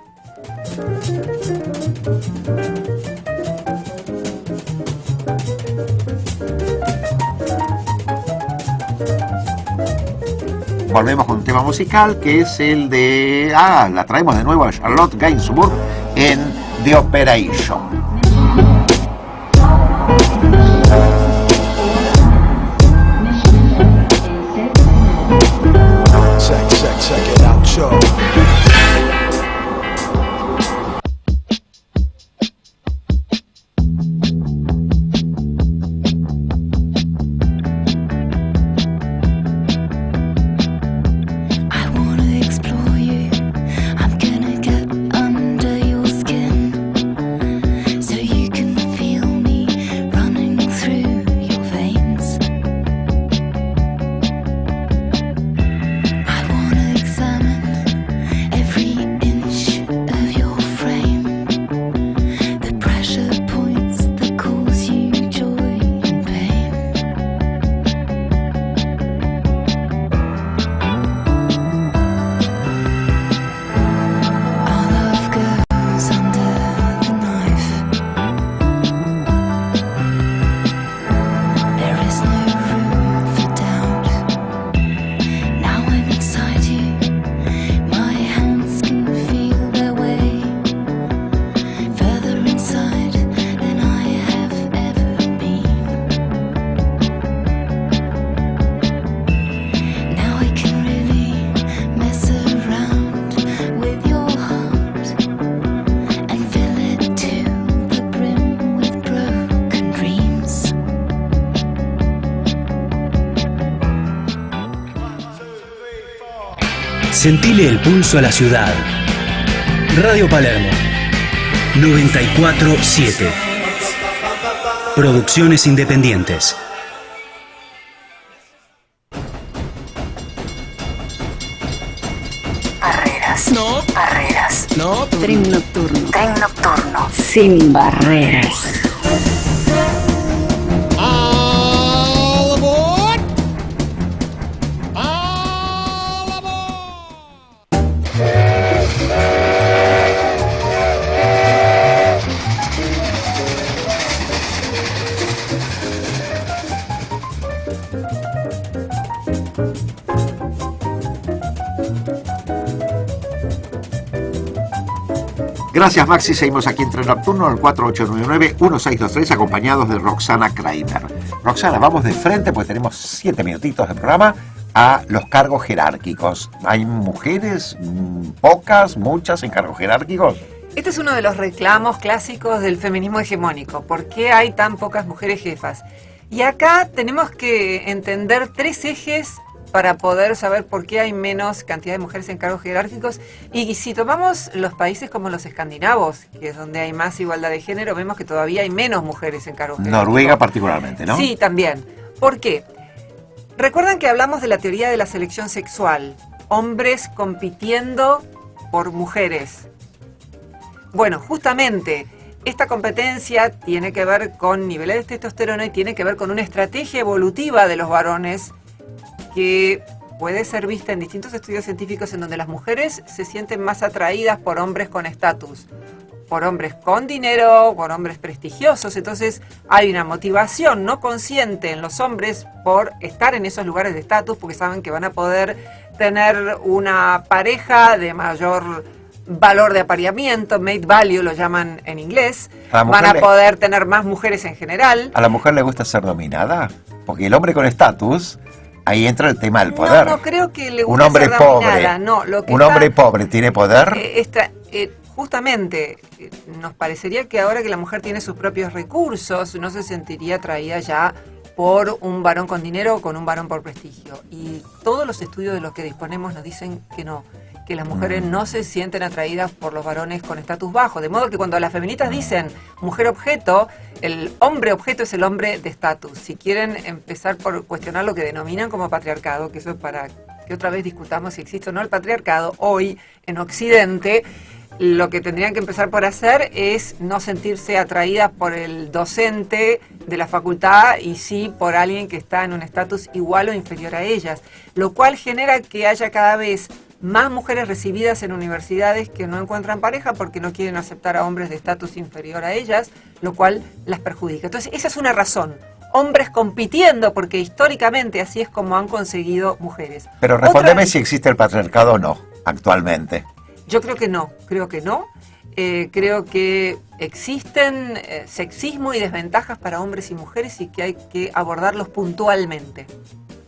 Volvemos con un tema musical que es el de... la traemos de nuevo a Charlotte Gainsbourg en The Operation. Check it out, yo. Sentile el pulso a la ciudad. Radio Palermo 94.7. Producciones independientes. Barreras. No. Barreras. No. Tren nocturno. Tren nocturno. Sin barreras. Gracias, Maxi. Seguimos aquí en Tren Nocturno, el 4899-1623, acompañados de Roxana Kramer. Roxana, vamos de frente, porque tenemos 7 minutitos de programa, a los cargos jerárquicos. ¿Hay mujeres, pocas, muchas en cargos jerárquicos? Este es uno de los reclamos clásicos del feminismo hegemónico. ¿Por qué hay tan pocas mujeres jefas? Y acá tenemos que entender 3 ejes para poder saber por qué hay menos cantidad de mujeres en cargos jerárquicos. Y si tomamos los países como los escandinavos, que es donde hay más igualdad de género, vemos que todavía hay menos mujeres en cargos jerárquicos. Noruega particularmente, ¿no? Sí, también. ¿Por qué? Recuerdan que hablamos de la teoría de la selección sexual. Hombres compitiendo por mujeres. Bueno, justamente esta competencia tiene que ver con niveles de testosterona y tiene que ver con una estrategia evolutiva de los varones que puede ser vista en distintos estudios científicos en donde las mujeres se sienten más atraídas por hombres con estatus, por hombres con dinero, por hombres prestigiosos. Entonces hay una motivación no consciente en los hombres por estar en esos lugares de estatus porque saben que van a poder tener una pareja de mayor valor de apareamiento, mate value lo llaman en inglés, van a poder tener más mujeres en general. ¿A la mujer le gusta ser dominada? Porque el hombre con estatus... Ahí entra el tema del poder. No creo que le guste ser dominada. No, lo que ¿Un hombre pobre tiene poder? justamente nos parecería que ahora que la mujer tiene sus propios recursos, no se sentiría atraída ya por un varón con dinero o con un varón por prestigio. Y todos los estudios de los que disponemos nos dicen que no, que las mujeres no se sienten atraídas por los varones con estatus bajo. De modo que cuando las feministas dicen mujer objeto, el hombre objeto es el hombre de estatus. Si quieren empezar por cuestionar lo que denominan como patriarcado, que eso es para que otra vez discutamos si existe o no el patriarcado, hoy en Occidente lo que tendrían que empezar por hacer es no sentirse atraídas por el docente de la facultad y sí por alguien que está en un estatus igual o inferior a ellas, lo cual genera que haya cada vez más mujeres recibidas en universidades que no encuentran pareja porque no quieren aceptar a hombres de estatus inferior a ellas, lo cual las perjudica. Entonces, esa es una razón. Hombres compitiendo, porque históricamente así es como han conseguido mujeres. Pero respóndeme si existe el patriarcado o no, actualmente. Yo creo que no. Creo que existen sexismo y desventajas para hombres y mujeres y que hay que abordarlos puntualmente.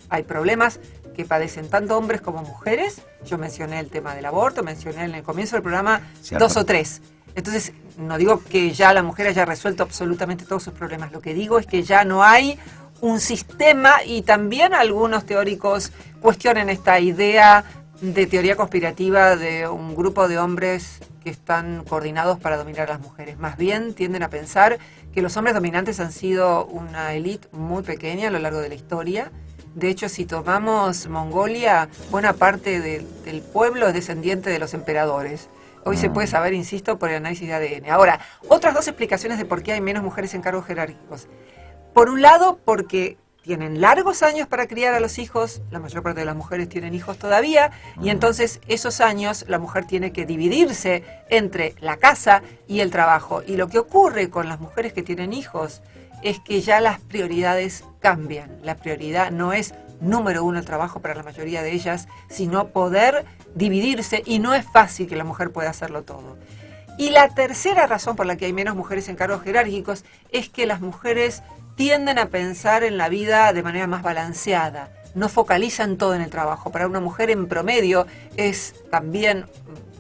Hay problemas que padecen tanto hombres como mujeres. Yo mencioné el tema del aborto, mencioné en el comienzo del programa 2 o 3. Entonces, no digo que ya la mujer haya resuelto absolutamente todos sus problemas. Lo que digo es que ya no hay un sistema, y también algunos teóricos cuestionan esta idea de teoría conspirativa de un grupo de hombres que están coordinados para dominar a las mujeres. Más bien tienden a pensar que los hombres dominantes han sido una élite muy pequeña a lo largo de la historia. De hecho, si tomamos Mongolia, buena parte del pueblo es descendiente de los emperadores. Hoy se puede saber, insisto, por el análisis de ADN. Ahora, otras dos explicaciones de por qué hay menos mujeres en cargos jerárquicos. Por un lado, porque tienen largos años para criar a los hijos, la mayor parte de las mujeres tienen hijos todavía, y entonces esos años la mujer tiene que dividirse entre la casa y el trabajo. Y lo que ocurre con las mujeres que tienen hijos es que ya las prioridades cambian. La prioridad no es número uno el trabajo para la mayoría de ellas, sino poder dividirse, y no es fácil que la mujer pueda hacerlo todo. Y la tercera razón por la que hay menos mujeres en cargos jerárquicos es que las mujeres tienden a pensar en la vida de manera más balanceada, no focalizan todo en el trabajo. Para una mujer en promedio es también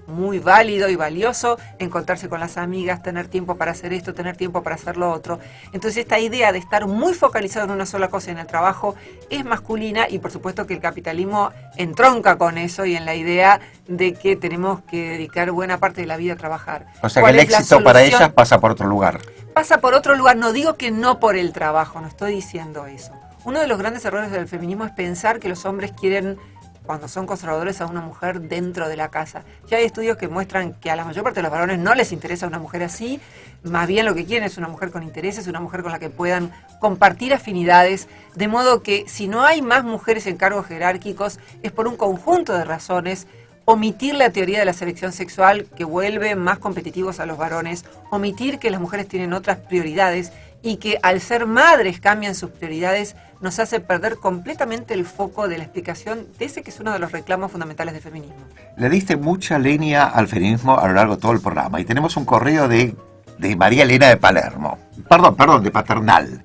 muy válido y valioso encontrarse con las amigas, tener tiempo para hacer esto, tener tiempo para hacer lo otro. Entonces esta idea de estar muy focalizado en una sola cosa en el trabajo es masculina, y por supuesto que el capitalismo entronca con eso y en la idea de que tenemos que dedicar buena parte de la vida a trabajar. O sea que el éxito para ellas pasa por otro lugar. Pasa por otro lugar, no digo que no por el trabajo, no estoy diciendo eso. Uno de los grandes errores del feminismo es pensar que los hombres quieren, cuando son conservadores, a una mujer dentro de la casa. Ya hay estudios que muestran que a la mayor parte de los varones no les interesa una mujer así, más bien lo que quieren es una mujer con intereses, una mujer con la que puedan compartir afinidades, de modo que si no hay más mujeres en cargos jerárquicos es por un conjunto de razones. Omitir la teoría de la selección sexual que vuelve más competitivos a los varones, omitir que las mujeres tienen otras prioridades y que al ser madres cambian sus prioridades, nos hace perder completamente el foco de la explicación de ese que es uno de los reclamos fundamentales del feminismo. Le diste mucha leña al feminismo a lo largo de todo el programa, y tenemos un correo de María Elena de Palermo, perdón, de Paternal,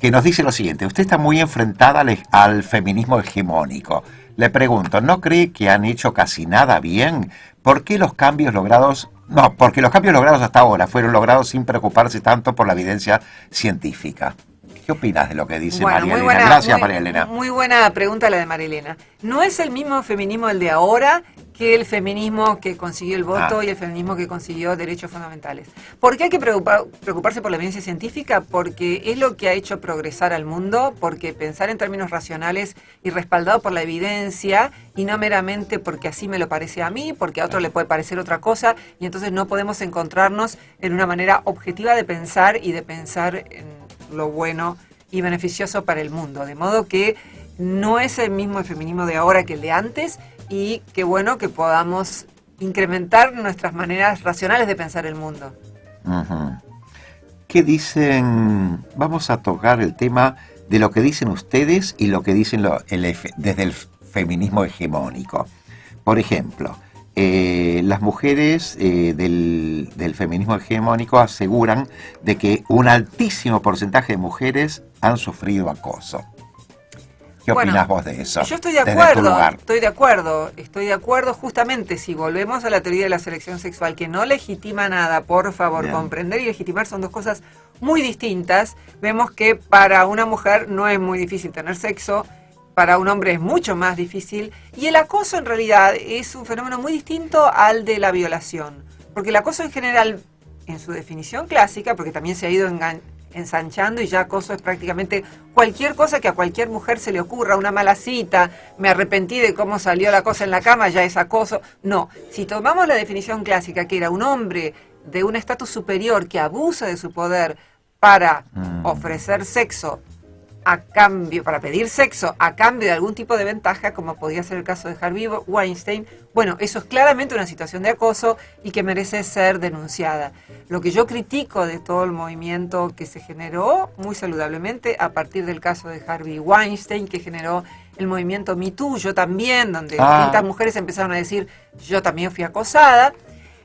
que nos dice lo siguiente: usted está muy enfrentada al feminismo hegemónico. Le pregunto, ¿no cree que han hecho casi nada bien? ¿Por qué los cambios logrados? No, porque los cambios logrados hasta ahora fueron logrados sin preocuparse tanto por la evidencia científica. ¿Qué opinas de lo que dice María Elena? Gracias, María Elena. Muy buena pregunta la de María Elena. No es el mismo feminismo el de ahora que el feminismo que consiguió el voto y el feminismo que consiguió derechos fundamentales. ¿Por qué hay que preocuparse por la evidencia científica? Porque es lo que ha hecho progresar al mundo, porque pensar en términos racionales y respaldado por la evidencia, y no meramente porque así me lo parece a mí, porque a otro le puede parecer otra cosa, y entonces no podemos encontrarnos en una manera objetiva de pensar y de pensar en lo bueno y beneficioso para el mundo. De modo que no es el mismo el feminismo de ahora que el de antes, y qué bueno que podamos incrementar nuestras maneras racionales de pensar el mundo. ¿Qué dicen? Vamos a tocar el tema de lo que dicen ustedes y lo que dicen desde el feminismo hegemónico. Por ejemplo, las mujeres del feminismo hegemónico aseguran de que un altísimo porcentaje de mujeres han sufrido acoso. ¿Qué opinás vos de eso? Yo estoy de acuerdo, justamente si volvemos a la teoría de la selección sexual, que no legitima nada, por favor, comprender y legitimar son dos cosas muy distintas. Vemos que para una mujer no es muy difícil tener sexo, para un hombre es mucho más difícil, y el acoso en realidad es un fenómeno muy distinto al de la violación, porque el acoso en general, en su definición clásica, porque también se ha ido ensanchando y ya acoso es prácticamente cualquier cosa que a cualquier mujer se le ocurra, una mala cita, me arrepentí de cómo salió la cosa en la cama, ya es acoso. No, si tomamos la definición clásica, que era un hombre de un estatus superior que abusa de su poder para ofrecer sexo a cambio, para pedir sexo a cambio de algún tipo de ventaja, como podía ser el caso de Harvey Weinstein, bueno, eso es claramente una situación de acoso y que merece ser denunciada. Lo que yo critico de todo el movimiento que se generó muy saludablemente a partir del caso de Harvey Weinstein, que generó el movimiento Me Too, yo también, donde distintas mujeres empezaron a decir, yo también fui acosada,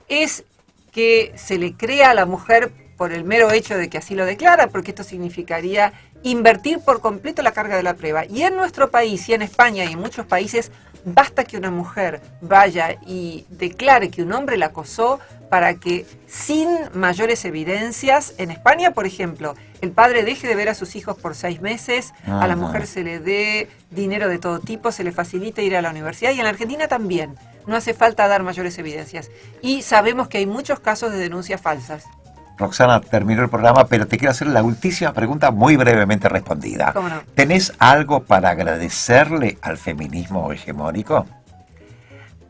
es que se le crea a la mujer por el mero hecho de que así lo declara, porque esto significaría invertir por completo la carga de la prueba. Y en nuestro país y en España y en muchos países, basta que una mujer vaya y declare que un hombre la acosó para que, sin mayores evidencias, en España, por ejemplo, el padre deje de ver a sus hijos por 6 meses, a la mujer se le dé dinero de todo tipo, se le facilite ir a la universidad, y en la Argentina también. No hace falta dar mayores evidencias. Y sabemos que hay muchos casos de denuncias falsas. Roxana, terminó el programa, pero te quiero hacer la última pregunta muy brevemente respondida. ¿Cómo no? ¿Tenés algo para agradecerle al feminismo hegemónico?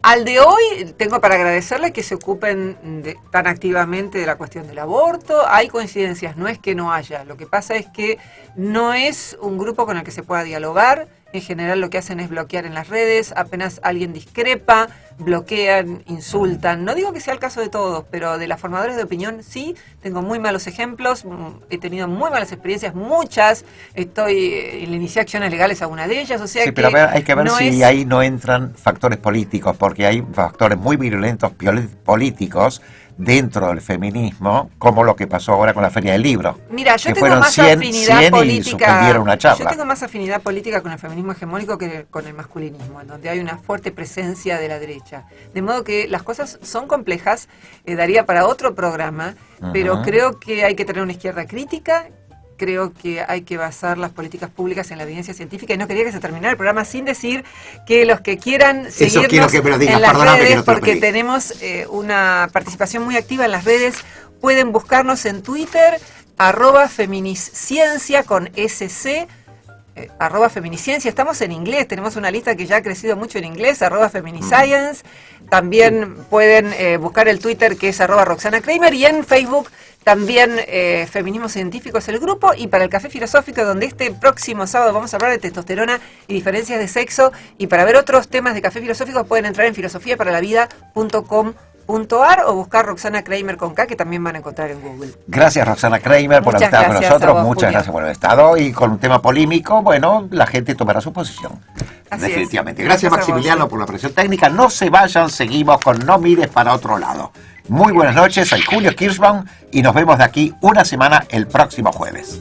Al de hoy tengo para agradecerle que se ocupen tan activamente de la cuestión del aborto. Hay coincidencias, no es que no haya. Lo que pasa es que no es un grupo con el que se pueda dialogar. En general lo que hacen es bloquear en las redes, apenas alguien discrepa, bloquean, insultan. No digo que sea el caso de todos, pero de las formadoras de opinión sí, tengo muy malos ejemplos, he tenido muy malas experiencias, muchas, le inicié acciones legales a una de ellas, o sea sí, pero hay que ver si ahí no entran factores políticos, porque hay factores muy virulentos políticos dentro del feminismo, como lo que pasó ahora con la Feria del Libro. Mira, yo tengo más afinidad política. Una charla. Yo tengo más afinidad política con el feminismo hegemónico que con el masculinismo, en donde hay una fuerte presencia de la derecha. De modo que las cosas son complejas, daría para otro programa, pero creo que hay que tener una izquierda crítica. Creo que hay que basar las políticas públicas en la evidencia científica, y no quería que se terminara el programa sin decir que los que quieran seguirnos en las redes, porque tenemos una participación muy activa en las redes, pueden buscarnos en Twitter, @feminisciencia con SC, @feminisciencia, estamos en inglés, tenemos una lista que ya ha crecido mucho en inglés, @feminiscience, también pueden buscar el Twitter que es @Roxana Kramer, y en Facebook también Feminismo Científico es el grupo, y para el Café Filosófico, donde este próximo sábado vamos a hablar de testosterona y diferencias de sexo, y para ver otros temas de Café Filosófico pueden entrar en filosofiaparalavida.com.ar o buscar Roxana Kramer con K, que también van a encontrar en Google. Gracias, Roxana Kramer, por haber estado con nosotros. Muchas gracias por haber estado. Y con un tema polémico, bueno, la gente tomará su posición. Definitivamente. Gracias, Maximiliano, por la presión técnica. No se vayan, seguimos con No Mires para Otro Lado. Muy buenas noches, soy Julio Kirschbaum y nos vemos de aquí una semana el próximo jueves.